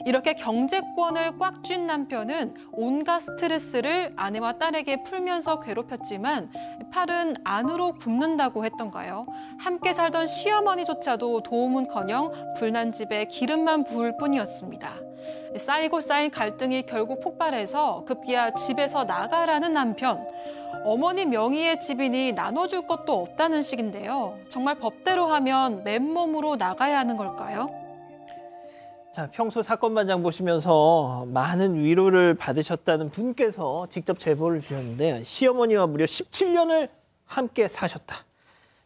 이렇게 경제권을 꽉 쥔 남편은 온갖 스트레스를 아내와 딸에게 풀면서 괴롭혔지만 팔은 안으로 굽는다고 했던가요? 함께 살던 시어머니조차도 도움은커녕 불난 집에 기름만 부을 뿐이었습니다. 쌓이고 쌓인 갈등이 결국 폭발해서 급기야 집에서 나가라는 남편. 어머니 명의의 집이니 나눠줄 것도 없다는 식인데요. 정말 법대로 하면 맨몸으로 나가야 하는 걸까요? 자, 평소 사건반장 보시면서 많은 위로를 받으셨다는 분께서 직접 제보를 주셨는데 시어머니와 무려 17년을 함께 사셨다.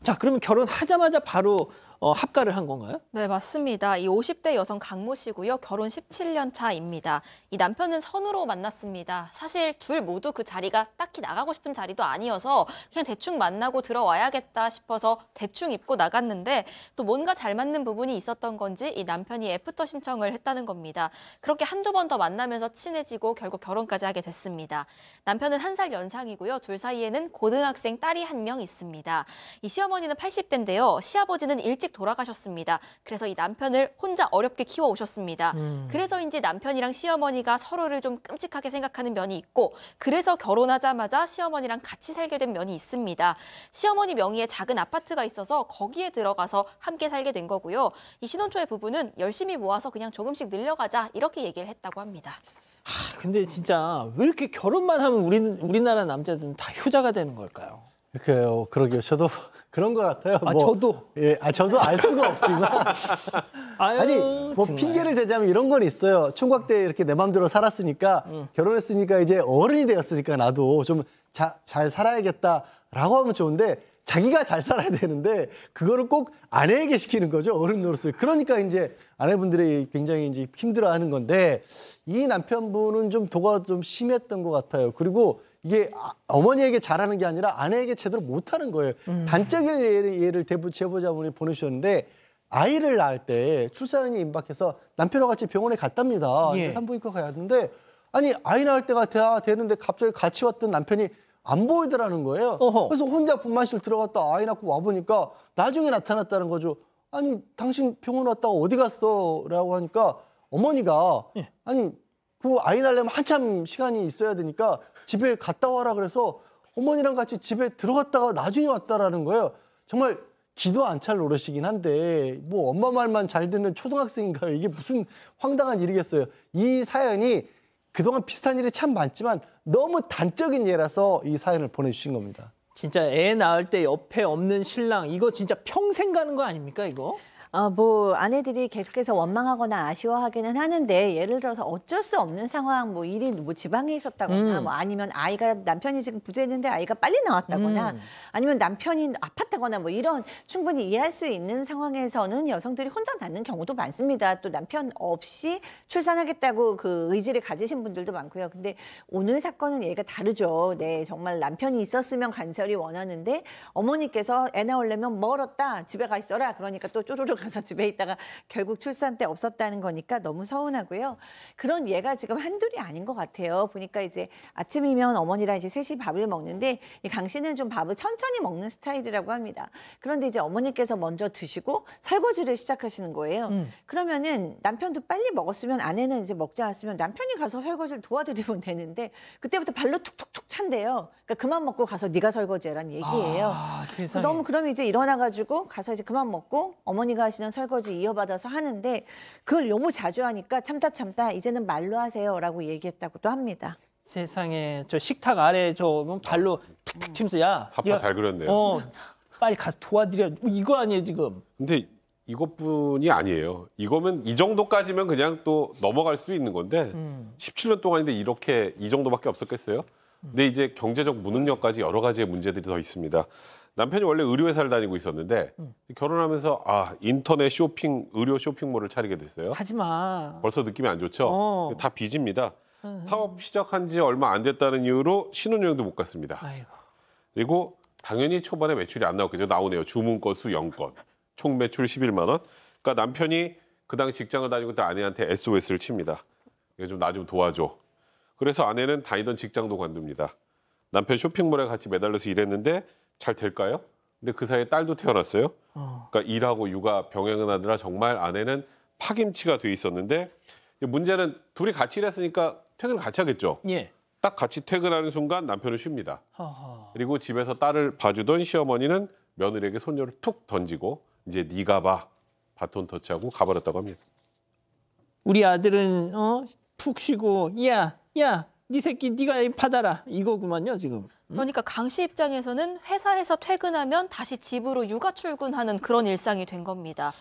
자, 그러면 결혼하자마자 바로 합가를 한 건가요? 네, 맞습니다. 이 50대 여성 강모 씨고요. 결혼 17년 차입니다. 이 남편은 선으로 만났습니다. 사실 둘 모두 그 자리가 딱히 나가고 싶은 자리도 아니어서 그냥 대충 만나고 들어와야겠다 싶어서 대충 입고 나갔는데 또 뭔가 잘 맞는 부분이 있었던 건지 이 남편이 애프터 신청을 했다는 겁니다. 그렇게 한두 번 더 만나면서 친해지고 결국 결혼까지 하게 됐습니다. 남편은 1살 연상이고요. 둘 사이에는 고등학생 딸이 1명 있습니다. 이 시어머니는 80대인데요. 시아버지는 일찍 돌아가셨습니다. 그래서 이 남편을 혼자 어렵게 키워오셨습니다. 그래서인지 남편이랑 시어머니가 서로를 좀 끔찍하게 생각하는 면이 있고 그래서 결혼하자마자 시어머니랑 같이 살게 된 면이 있습니다. 시어머니 명의의 작은 아파트가 있어서 거기에 들어가서 함께 살게 된 거고요. 이 신혼초의 부부는 열심히 모아서 그냥 조금씩 늘려가자 이렇게 얘기를 했다고 합니다. 근데 진짜 왜 이렇게 결혼만 하면 우리나라 남자들은 다 효자가 되는 걸까요? 그러게요. 저도 그런 것 같아요. 저도. 예, 저도 알 수가 없지만. 아니, 뭐 정말. 핑계를 대자면 이런 건 있어요. 총각 때 이렇게 내 맘대로 살았으니까, 결혼했으니까 이제 어른이 되었으니까 나도 좀 잘 살아야겠다라고 하면 좋은데, 자기가 잘 살아야 되는데, 그거를 꼭 아내에게 시키는 거죠. 어른 노릇을. 그러니까 이제 아내분들이 굉장히 이제 힘들어 하는 건데, 이 남편분은 좀 도가 좀 심했던 것 같아요. 그리고 이게 어머니에게 잘하는 게 아니라 아내에게 제대로 못하는 거예요. 단적인 예를 제보자분이 보내주셨는데 아이를 낳을 때 출산이 임박해서 남편과 같이 병원에 갔답니다. 산부인과 가야 하는데 아니 아이 낳을 때가 돼야 되는데 갑자기 같이 왔던 남편이 안 보이더라는 거예요. 그래서 혼자 분만실 들어갔다 아이 낳고 와보니까 나중에 나타났다는 거죠. 아니 당신 병원 왔다가 어디 갔어? 라고 하니까 어머니가 아니 그 아이 낳으려면 한참 시간이 있어야 되니까 집에 갔다 와라 그래서 어머니랑 같이 집에 들어갔다가 나중에 왔다라는 거예요. 정말 기도 안 찰 노릇이긴 한데 뭐 엄마 말만 잘 듣는 초등학생인가요? 이게 무슨 황당한 일이겠어요. 이 사연이 그동안 비슷한 일이 참 많지만 너무 단적인 예라서 이 사연을 보내주신 겁니다. 진짜 애 낳을 때 옆에 없는 신랑 이거 진짜 평생 가는 거 아닙니까 이거? 뭐 아내들이 계속해서 원망하거나 아쉬워하기는 하는데 예를 들어서 어쩔 수 없는 상황, 뭐 일이 뭐 지방에 있었다거나 뭐 아니면 아이가 남편이 지금 부재했는데 아이가 빨리 나왔다거나 아니면 남편이 아팠다거나 뭐 이런 충분히 이해할 수 있는 상황에서는 여성들이 혼자 낳는 경우도 많습니다. 또 남편 없이 출산하겠다고 그 의지를 가지신 분들도 많고요. 근데 오늘 사건은 얘가 다르죠. 네, 정말 남편이 있었으면 간절히 원하는데 어머니께서 애 낳으려면 멀었다, 집에 가 있어라. 그러니까 또 쪼르르 가서 집에 있다가 결국 출산 때 없었다는 거니까 너무 서운하고요. 그런 얘가 지금 한둘이 아닌 것 같아요. 보니까 이제 아침이면 어머니랑 이제 셋이 밥을 먹는데 이 강 씨는 좀 밥을 천천히 먹는 스타일이라고 합니다. 그런데 이제 어머니께서 먼저 드시고 설거지를 시작하시는 거예요. 그러면은 남편도 빨리 먹었으면 아내는 이제 먹지 않았으면 남편이 가서 설거지를 도와드리면 되는데 그때부터 발로 툭툭툭 찬대요. 그러니까 그만 먹고 가서 네가 설거지해라는 얘기예요. 세상에. 너무 그러면 이제 일어나가지고 가서 이제 그만 먹고 어머니가 하시는 설거지 이어받아서 하는데 그걸 너무 자주 하니까 참다 이제는 말로 하세요라고 얘기했다고도 합니다. 세상에 저 식탁 아래 저 발로 툭툭 치면서 야 사파 잘 그렸네요. 빨리 가서 도와드려. 이거 아니에요 지금. 근데 이것뿐이 아니에요. 이거면 이 정도까지면 그냥 또 넘어갈 수 있는 건데 17년 동안인데 이렇게 이 정도밖에 없었겠어요? 근데 이제 경제적 무능력까지 여러 가지의 문제들이 더 있습니다. 남편이 원래 의류회사를 다니고 있었는데 결혼하면서 인터넷 쇼핑, 의료 쇼핑몰을 차리게 됐어요. 하지 마. 벌써 느낌이 안 좋죠? 다 빚입니다. 사업 시작한 지 얼마 안 됐다는 이유로 신혼여행도 못 갔습니다. 아이고. 그리고 당연히 초반에 매출이 안 나왔겠죠. 나오네요. 주문 건수 0건. 총 매출 11만 원. 그러니까 남편이 그 당시 직장을 다니고 있던 아내한테 SOS를 칩니다. 나 좀 도와줘. 그래서 아내는 다니던 직장도 관둡니다. 남편 쇼핑몰에 같이 매달려서 일했는데 잘 될까요? 근데 그 사이에 딸도 태어났어요. 그러니까 일하고 육아 병행을 하느라 정말 아내는 파김치가 돼 있었는데 문제는 둘이 같이 일했으니까 퇴근을 같이 하겠죠. 예. 딱 같이 퇴근하는 순간 남편은 쉽니다. 그리고 집에서 딸을 봐주던 시어머니는 며느리에게 손녀를 툭 던지고 이제 네가 봐 바톤 터치하고 가버렸다고 합니다. 우리 아들은 푹 쉬고 야 네 새끼 네가 받아라 이거구만요 지금. 그러니까 강 씨 입장에서는 회사에서 퇴근하면 다시 집으로 육아 출근하는 그런 일상이 된 겁니다.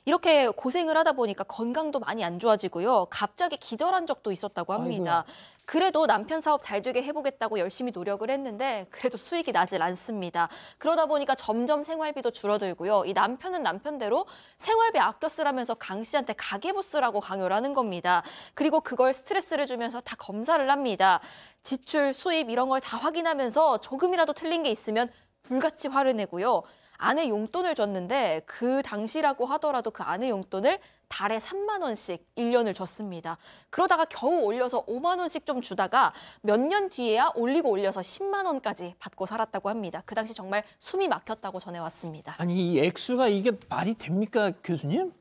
이렇게 고생을 하다 보니까 건강도 많이 안 좋아지고요. 갑자기 기절한 적도 있었다고 합니다. 아이고. 그래도 남편 사업 잘 되게 해보겠다고 열심히 노력을 했는데 그래도 수익이 나질 않습니다. 그러다 보니까 점점 생활비도 줄어들고요. 이 남편은 남편대로 생활비 아껴 쓰라면서 강 씨한테 가계부 쓰라고 강요를 하는 겁니다. 그리고 그걸 스트레스를 주면서 다 검사를 합니다. 지출, 수입 이런 걸 다 확인하면서 조금이라도 틀린 게 있으면 불같이 화를 내고요. 아내 용돈을 줬는데 그 당시라고 하더라도 그 아내 용돈을 달에 3만 원씩 1년을 줬습니다. 그러다가 겨우 올려서 5만 원씩 좀 주다가 몇 년 뒤에야 올리고 올려서 10만 원까지 받고 살았다고 합니다. 그 당시 정말 숨이 막혔다고 전해왔습니다. 아니 이 액수가 이게 말이 됩니까 교수님?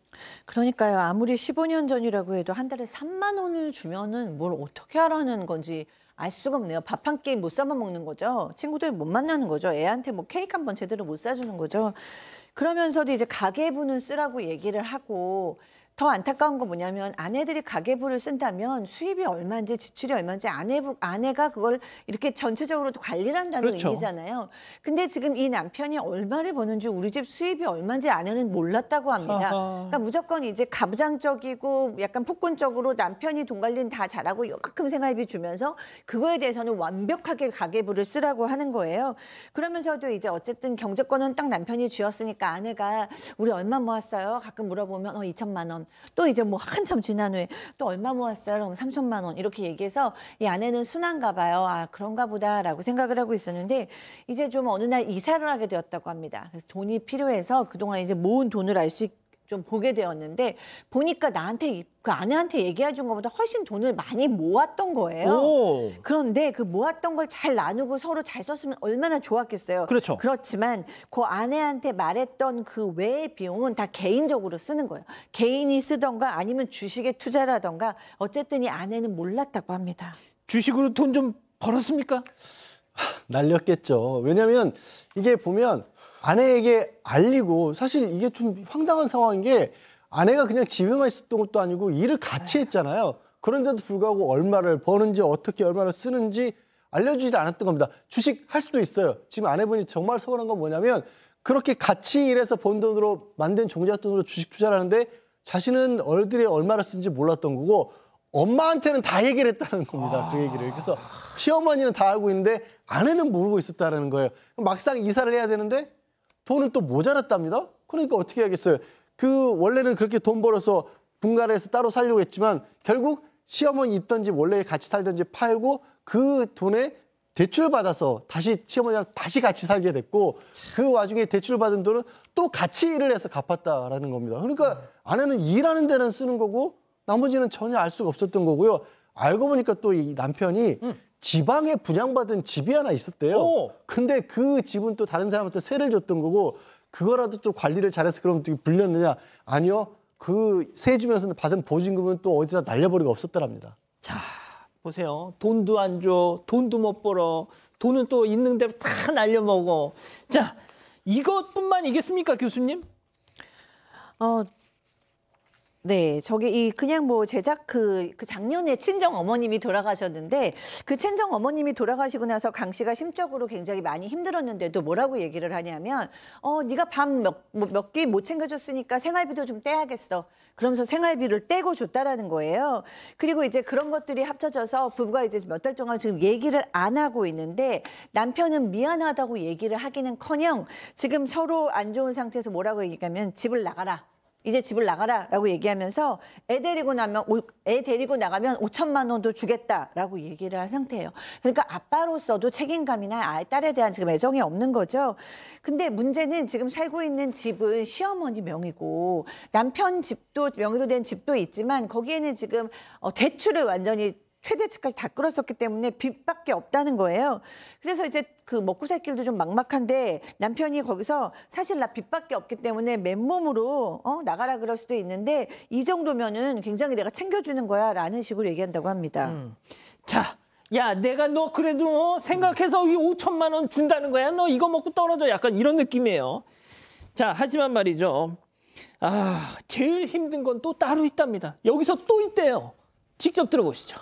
그러니까요. 아무리 15년 전이라고 해도 한 달에 3만 원을 주면은 뭘 어떻게 하라는 건지 알 수가 없네요. 밥 한 끼 못 사 먹는 거죠. 친구들 못 만나는 거죠. 애한테 뭐 케이크 한 번 제대로 못 사주는 거죠. 그러면서도 이제 가계부는 쓰라고 얘기를 하고 더 안타까운 건 뭐냐면 아내들이 가계부를 쓴다면 수입이 얼마인지 지출이 얼마인지 아내가 그걸 이렇게 전체적으로 관리를 한다는 그렇죠. 의미잖아요. 근데 지금 이 남편이 얼마를 버는지 우리 집 수입이 얼마인지 아내는 몰랐다고 합니다. 그러니까 무조건 이제 가부장적이고 약간 폭군적으로 남편이 돈 관리는 다 잘하고 요만큼 생활비 주면서 그거에 대해서는 완벽하게 가계부를 쓰라고 하는 거예요. 그러면서도 이제 어쨌든 경제권은 딱 남편이 쥐었으니까 아내가 우리 얼마 모았어요? 가끔 물어보면 2천만 원. 또 이제 뭐 한참 지난 후에 또 얼마 모았어요? 그럼 3천만 원 이렇게 얘기해서 이 아내는 순한가 봐요. 그런가 보다라고 생각을 하고 있었는데 이제 좀 어느 날 이사를 하게 되었다고 합니다. 그래서 돈이 필요해서 그동안 이제 모은 돈을 알 수 좀 보게 되었는데 보니까 나한테 그 아내한테 얘기해 준 것보다 훨씬 돈을 많이 모았던 거예요. 오. 그런데 그 모았던 걸 잘 나누고 서로 잘 썼으면 얼마나 좋았겠어요. 그렇죠. 그렇지만 그 아내한테 말했던 그 외의 비용은 다 개인적으로 쓰는 거예요. 개인이 쓰던가 아니면 주식에 투자를 하던가 어쨌든 이 아내는 몰랐다고 합니다. 주식으로 돈 좀 벌었습니까? 날렸겠죠. 왜냐하면 이게 보면 아내에게 알리고 사실 이게 좀 황당한 상황인 게 아내가 그냥 집에만 있었던 것도 아니고 일을 같이 했잖아요. 그런데도 불구하고 얼마를 버는지 어떻게 얼마를 쓰는지 알려주지 않았던 겁니다. 주식 할 수도 있어요. 지금 아내분이 정말 서운한 건 뭐냐면 그렇게 같이 일해서 번 돈으로 만든 종잣돈으로 주식 투자를 하는데 자신은 얼들이 얼마를 쓰는지 몰랐던 거고 엄마한테는 다 얘기를 했다는 겁니다. 그 얘기를. 그래서 시어머니는 다 알고 있는데 아내는 모르고 있었다는 거예요. 막상 이사를 해야 되는데 돈은 또 모자랐답니다. 그러니까 어떻게 하겠어요. 원래는 그렇게 돈 벌어서 분가를 해서 따로 살려고 했지만 결국 시어머니 있던 집 원래 같이 살던 집 팔고 그 돈에 대출 받아서 다시 시어머니랑 다시 같이 살게 됐고 그 와중에 대출 받은 돈은 또 같이 일을 해서 갚았다라는 겁니다. 그러니까 아내는 일하는 데는 쓰는 거고 나머지는 전혀 알 수가 없었던 거고요. 알고 보니까 또 이 남편이 지방에 분양받은 집이 하나 있었대요. 근데 그 집은 또 다른 사람한테 세를 줬던 거고 그거라도 또 관리를 잘해서 그럼 또 불렸느냐? 아니요. 그 세 주면서 받은 보증금은 또 어디다 날려버리고 없었더랍니다. 자, 보세요. 돈도 안 줘, 돈도 못 벌어, 돈은 또 있는 대로 다 날려먹어. 자, 이것뿐만이겠습니까, 교수님? 네, 그냥 뭐 제작 그 작년에 친정 어머님이 돌아가셨는데 그 친정 어머님이 돌아가시고 나서 강 씨가 심적으로 굉장히 많이 힘들었는데도 뭐라고 얘기를 하냐면 네가 밥 몇 끼 못 챙겨줬으니까 생활비도 좀 떼야겠어. 그러면서 생활비를 떼고 줬다라는 거예요. 그리고 이제 그런 것들이 합쳐져서 부부가 이제 몇 달 동안 지금 얘기를 안 하고 있는데 남편은 미안하다고 얘기를 하기는커녕 지금 서로 안 좋은 상태에서 뭐라고 얘기하면 집을 나가라. 이제 집을 나가라라고 얘기하면서 애 데리고 나가면 5천만 원도 주겠다라고 얘기를 한 상태예요. 그러니까 아빠로서도 책임감이나 딸에 대한 지금 애정이 없는 거죠. 근데 문제는 지금 살고 있는 집은 시어머니 명의고 남편 집도 명의로 된 집도 있지만 거기에는 지금 대출을 완전히 최대치까지 다 끌었었기 때문에 빚밖에 없다는 거예요. 그래서 이제 그 먹고 살 길도 좀 막막한데 남편이 거기서 사실 나 빚밖에 없기 때문에 맨몸으로 나가라 그럴 수도 있는데 이 정도면은 굉장히 내가 챙겨주는 거야 라는 식으로 얘기한다고 합니다. 자, 야, 내가 너 그래도 생각해서 5천만 원 준다는 거야. 너 이거 먹고 떨어져. 약간 이런 느낌이에요. 자, 하지만 말이죠. 제일 힘든 건 또 따로 있답니다. 여기서 또 있대요. 직접 들어보시죠.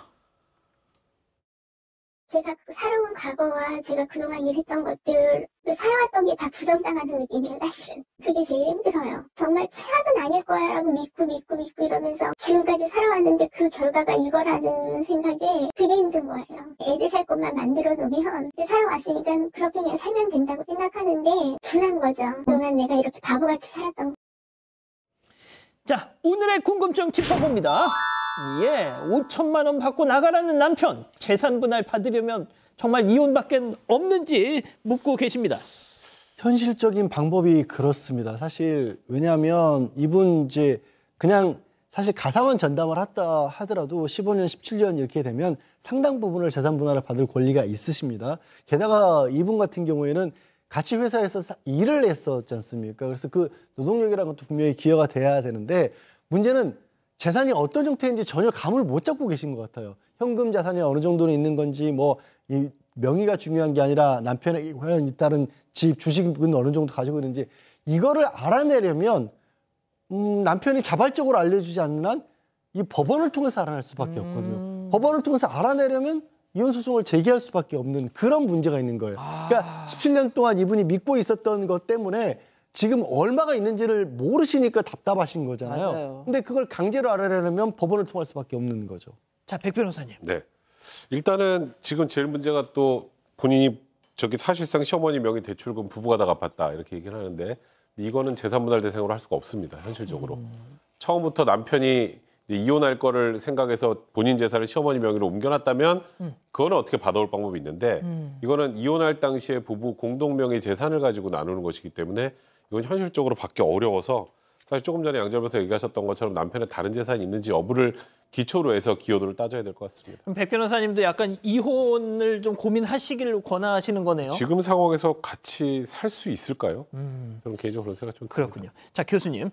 제가 살아온 과거와 제가 그동안 일했던 것들, 살아왔던 게 다 부정당하는 느낌이에요, 사실은. 그게 제일 힘들어요. 정말 최악은 아닐 거야 라고 믿고 이러면서 지금까지 살아왔는데 그 결과가 이거라는 생각에 그게 힘든 거예요. 애들 살 것만 만들어 놓으면 살아왔으니까 그렇게 그냥 살면 된다고 생각하는데 분한 거죠. 그동안 내가 이렇게 바보같이 살았던 거. 자, 오늘의 궁금증 짚어봅니다. 5천만 원 받고 나가라는 남편. 재산 분할 받으려면 정말 이혼밖에 없는지 묻고 계십니다. 현실적인 방법이 그렇습니다. 사실 왜냐하면 이분 이제 그냥 사실 가상원 전담을 했다 하더라도 15년, 17년 이렇게 되면 상당 부분을 재산 분할을 받을 권리가 있으십니다. 게다가 이분 같은 경우에는 같이 회사에서 일을 했었지 않습니까? 그래서 그 노동력이라는 것도 분명히 기여가 돼야 되는데 문제는 재산이 어떤 형태인지 전혀 감을 못 잡고 계신 것 같아요. 현금 자산이 어느 정도는 있는 건지 이 명의가 중요한 게 아니라 남편에게 과연 잇따른 집, 주식은 어느 정도 가지고 있는지 이거를 알아내려면 남편이 자발적으로 알려주지 않는 한 이 법원을 통해서 알아낼 수밖에 없거든요. 법원을 통해서 알아내려면 이혼 소송을 제기할 수밖에 없는 그런 문제가 있는 거예요. 그러니까 17년 동안 이분이 믿고 있었던 것 때문에 지금 얼마가 있는지를 모르시니까 답답하신 거잖아요. 맞아요. 근데 그걸 강제로 알아내려면 법원을 통할 수밖에 없는 거죠. 자, 백 변호사님. 네. 일단은 지금 제일 문제가 또 본인이 사실상 시어머니 명의 대출금 부부가 다 갚았다 이렇게 얘기를 하는데 이거는 재산분할 대상으로 할 수가 없습니다. 현실적으로. 처음부터 남편이 이제 이혼할 거를 생각해서 본인 재산을 시어머니 명의로 옮겨놨다면 그거는 어떻게 받아올 방법이 있는데 이거는 이혼할 당시에 부부 공동명의 재산을 가지고 나누는 것이기 때문에 이건 현실적으로 받기 어려워서 사실 조금 전에 양재 변호사 얘기하셨던 것처럼 남편의 다른 재산이 있는지 여부를 기초로 해서 기여도를 따져야 될 것 같습니다. 그럼 백 변호사님도 약간 이혼을 좀 고민하시길 권하시는 거네요. 지금 상황에서 같이 살 수 있을까요? 저는 개인적으로 그런 생각 좀 그렇군요. 자, 교수님.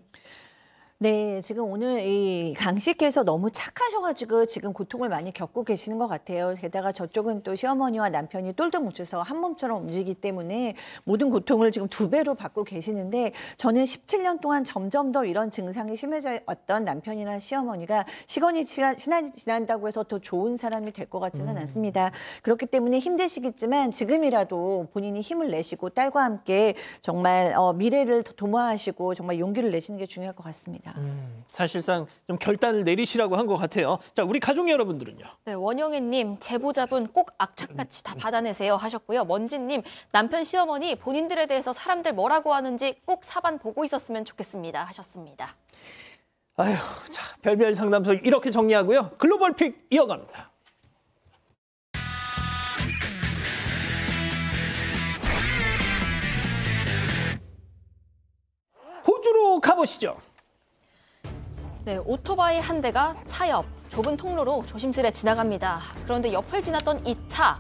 네, 지금 오늘 이 강 씨께서 너무 착하셔가지고 지금 고통을 많이 겪고 계시는 것 같아요. 게다가 저쪽은 또 시어머니와 남편이 똘똘 뭉쳐서 한 몸처럼 움직이기 때문에 모든 고통을 지금 2배로 받고 계시는데 저는 17년 동안 점점 더 이런 증상이 심해져 왔던 남편이나 시어머니가 시간이 지난다고 해서 더 좋은 사람이 될 것 같지는 않습니다. 그렇기 때문에 힘드시겠지만 지금이라도 본인이 힘을 내시고 딸과 함께 정말 미래를 도모하시고 정말 용기를 내시는 게 중요할 것 같습니다. 사실상 좀 결단을 내리시라고 한 것 같아요. 자, 우리 가족 여러분들은요? 네, 원영애님, 제보자분 꼭 악착같이 다 받아내세요 하셨고요. 먼지님, 남편 시어머니 본인들에 대해서 사람들 뭐라고 하는지 꼭 사반 보고 있었으면 좋겠습니다 하셨습니다. 아휴, 자, 별별 상담소 이렇게 정리하고요. 글로벌 픽 이어갑니다. 호주로 가보시죠. 네, 오토바이 한 대가 차 옆 좁은 통로로 조심스레 지나갑니다. 그런데 옆을 지났던 이 차,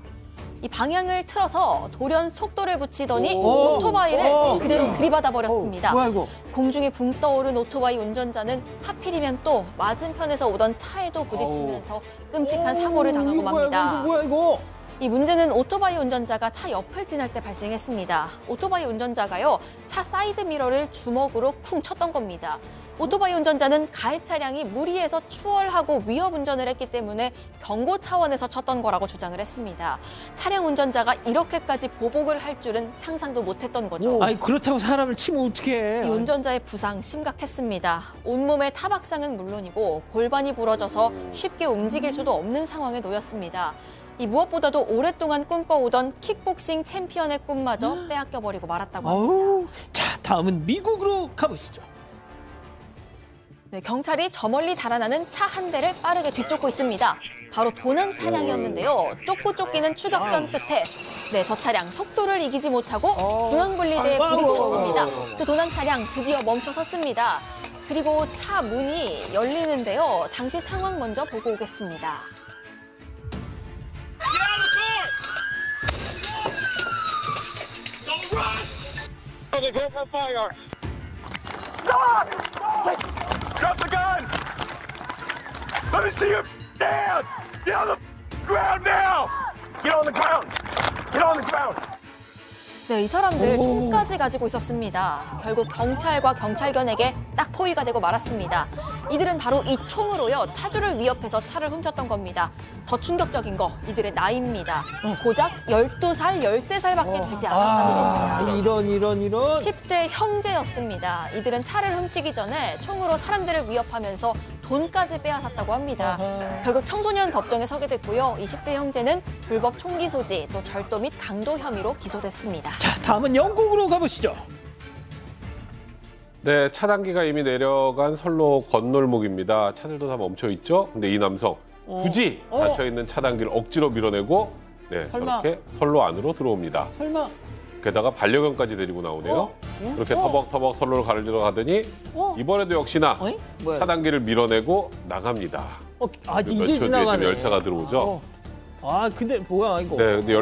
이 방향을 틀어서 돌연 속도를 붙이더니 오토바이를 그대로 들이받아 버렸습니다. 뭐야 이거? 공중에 붕 떠오른 오토바이 운전자는 하필이면 또 맞은편에서 오던 차에도 부딪히면서 끔찍한 사고를 당하고 맙니다. 뭐야 이거? 이 문제는 오토바이 운전자가 차 옆을 지날 때 발생했습니다. 오토바이 운전자가요, 차 사이드 미러를 주먹으로 쿵 쳤던 겁니다. 오토바이 운전자는 가해 차량이 무리해서 추월하고 위협 운전을 했기 때문에 경고 차원에서 쳤던 거라고 주장을 했습니다. 차량 운전자가 이렇게까지 보복을 할 줄은 상상도 못했던 거죠. 아니 그렇다고 사람을 치면 어떡해. 이 운전자의 부상 심각했습니다. 온몸에 타박상은 물론이고 골반이 부러져서 쉽게 움직일 수도 없는 상황에 놓였습니다. 이 무엇보다도 오랫동안 꿈꿔오던 킥복싱 챔피언의 꿈마저 빼앗겨버리고 말았다고 합니다. 자, 다음은 미국으로 가보시죠. 네, 경찰이 저 멀리 달아나는 차 한 대를 빠르게 뒤쫓고 있습니다. 바로 도난 차량이었는데요. 쫓고 쫓기는 추격전 끝에 저 차량 속도를 이기지 못하고 중앙분리대에 부딪혔습니다. 그 도난 차량 드디어 멈춰 섰습니다. 그리고 차 문이 열리는데요. 당시 상황 먼저 보고 오겠습니다. Drop the gun! Let me see your hands! Get on the ground now! Get on the ground! Get on the ground! 네, 이 사람들 총까지 가지고 있었습니다. 결국 경찰과 경찰견에게 딱 포위가 되고 말았습니다. 이들은 바로 이 총으로요, 차주를 위협해서 차를 훔쳤던 겁니다. 더 충격적인 거, 이들의 나이입니다. 고작 12살, 13살밖에 되지 않았다는 겁니다. 이런. 10대 형제였습니다. 이들은 차를 훔치기 전에 총으로 사람들을 위협하면서 돈까지 빼앗았다고 합니다. 결국 청소년 법정에 서게 됐고요. 이 10대 형제는 불법 총기 소지, 또 절도 및 강도 혐의로 기소됐습니다. 자, 다음은 영국으로 가보시죠. 네, 차단기가 이미 내려간 선로 건널목입니다. 차들도 다 멈춰 있죠. 근데 이 남성 굳이 닫혀있는 차단기를 억지로 밀어내고 저렇게 선로 안으로 들어옵니다. 설마. 게다가 반려견까지 데리고 나오네요. 그렇게 터벅터벅 선로를 가르러 가더니 이번에도 역시나 차단기를 밀어내고 나갑니다. 이게 지나가네. 열차가 들어오죠. 근데 뭐야 이거. 네, 근데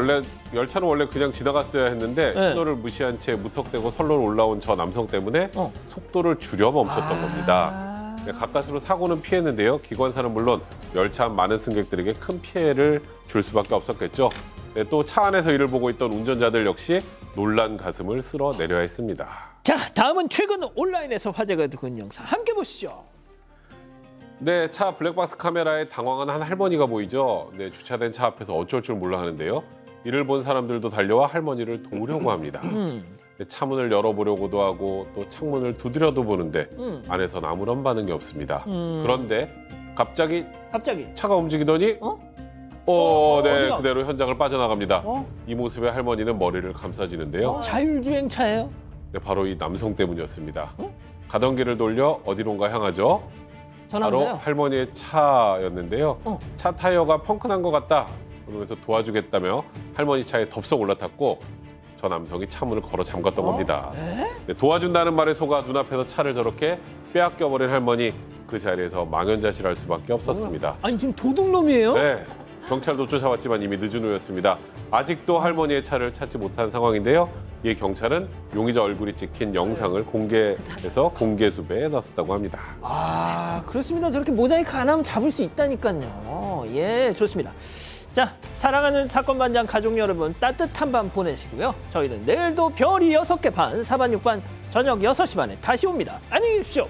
열차는 원래 그냥 지나갔어야 했는데 신호를 무시한 채 무턱대고 선로를 올라온 저 남성 때문에 속도를 줄여 멈췄던 겁니다. 네, 가까스로 사고는 피했는데요. 기관사는 물론 열차 안 많은 승객들에게 큰 피해를 줄 수밖에 없었겠죠. 네, 또 차 안에서 이를 보고 있던 운전자들 역시 놀란 가슴을 쓸어내려야 했습니다. 자, 다음은 최근 온라인에서 화제가 되는 영상 함께 보시죠. 네, 차 블랙박스 카메라에 당황한 한 할머니가 보이죠. 네, 주차된 차 앞에서 어쩔 줄 몰라 하는데요. 이를 본 사람들도 달려와 할머니를 도우려고 합니다. 네, 차문을 열어보려고도 하고 또 창문을 두드려도 보는데 안에선 아무런 반응이 없습니다. 그런데 갑자기 차가 움직이더니 네, 그대로 현장을 빠져나갑니다. 이 모습에 할머니는 머리를 감싸지는데요. 자율주행차예요? 네, 바로 이 남성 때문이었습니다. 가던 길을 돌려 어디론가 향하죠. 바로 할머니의 차였는데요. 차 타이어가 펑크난 것 같다. 그러면서 도와주겠다며 할머니 차에 덥석 올라탔고 저 남성이 차문을 걸어 잠갔던 겁니다. 네, 도와준다는 말에 속아 눈앞에서 차를 저렇게 빼앗겨버린 할머니, 그 자리에서 망연자실할 수밖에 없었습니다. 아니 지금 도둑놈이에요? 네. 경찰도 쫓아왔지만 이미 늦은 후였습니다. 아직도 할머니의 차를 찾지 못한 상황인데요. 이 경찰은 용의자 얼굴이 찍힌 영상을 공개해서 공개 수배에 나섰다고 합니다. 아, 그렇습니다. 저렇게 모자이크 안 하면 잡을 수 있다니까요. 예, 좋습니다. 자, 사랑하는 사건 반장 가족 여러분, 따뜻한 밤 보내시고요. 저희는 내일도 별이 6개 반, 4반, 6반 저녁 6시 반에 다시 옵니다. 안녕히 계십시오.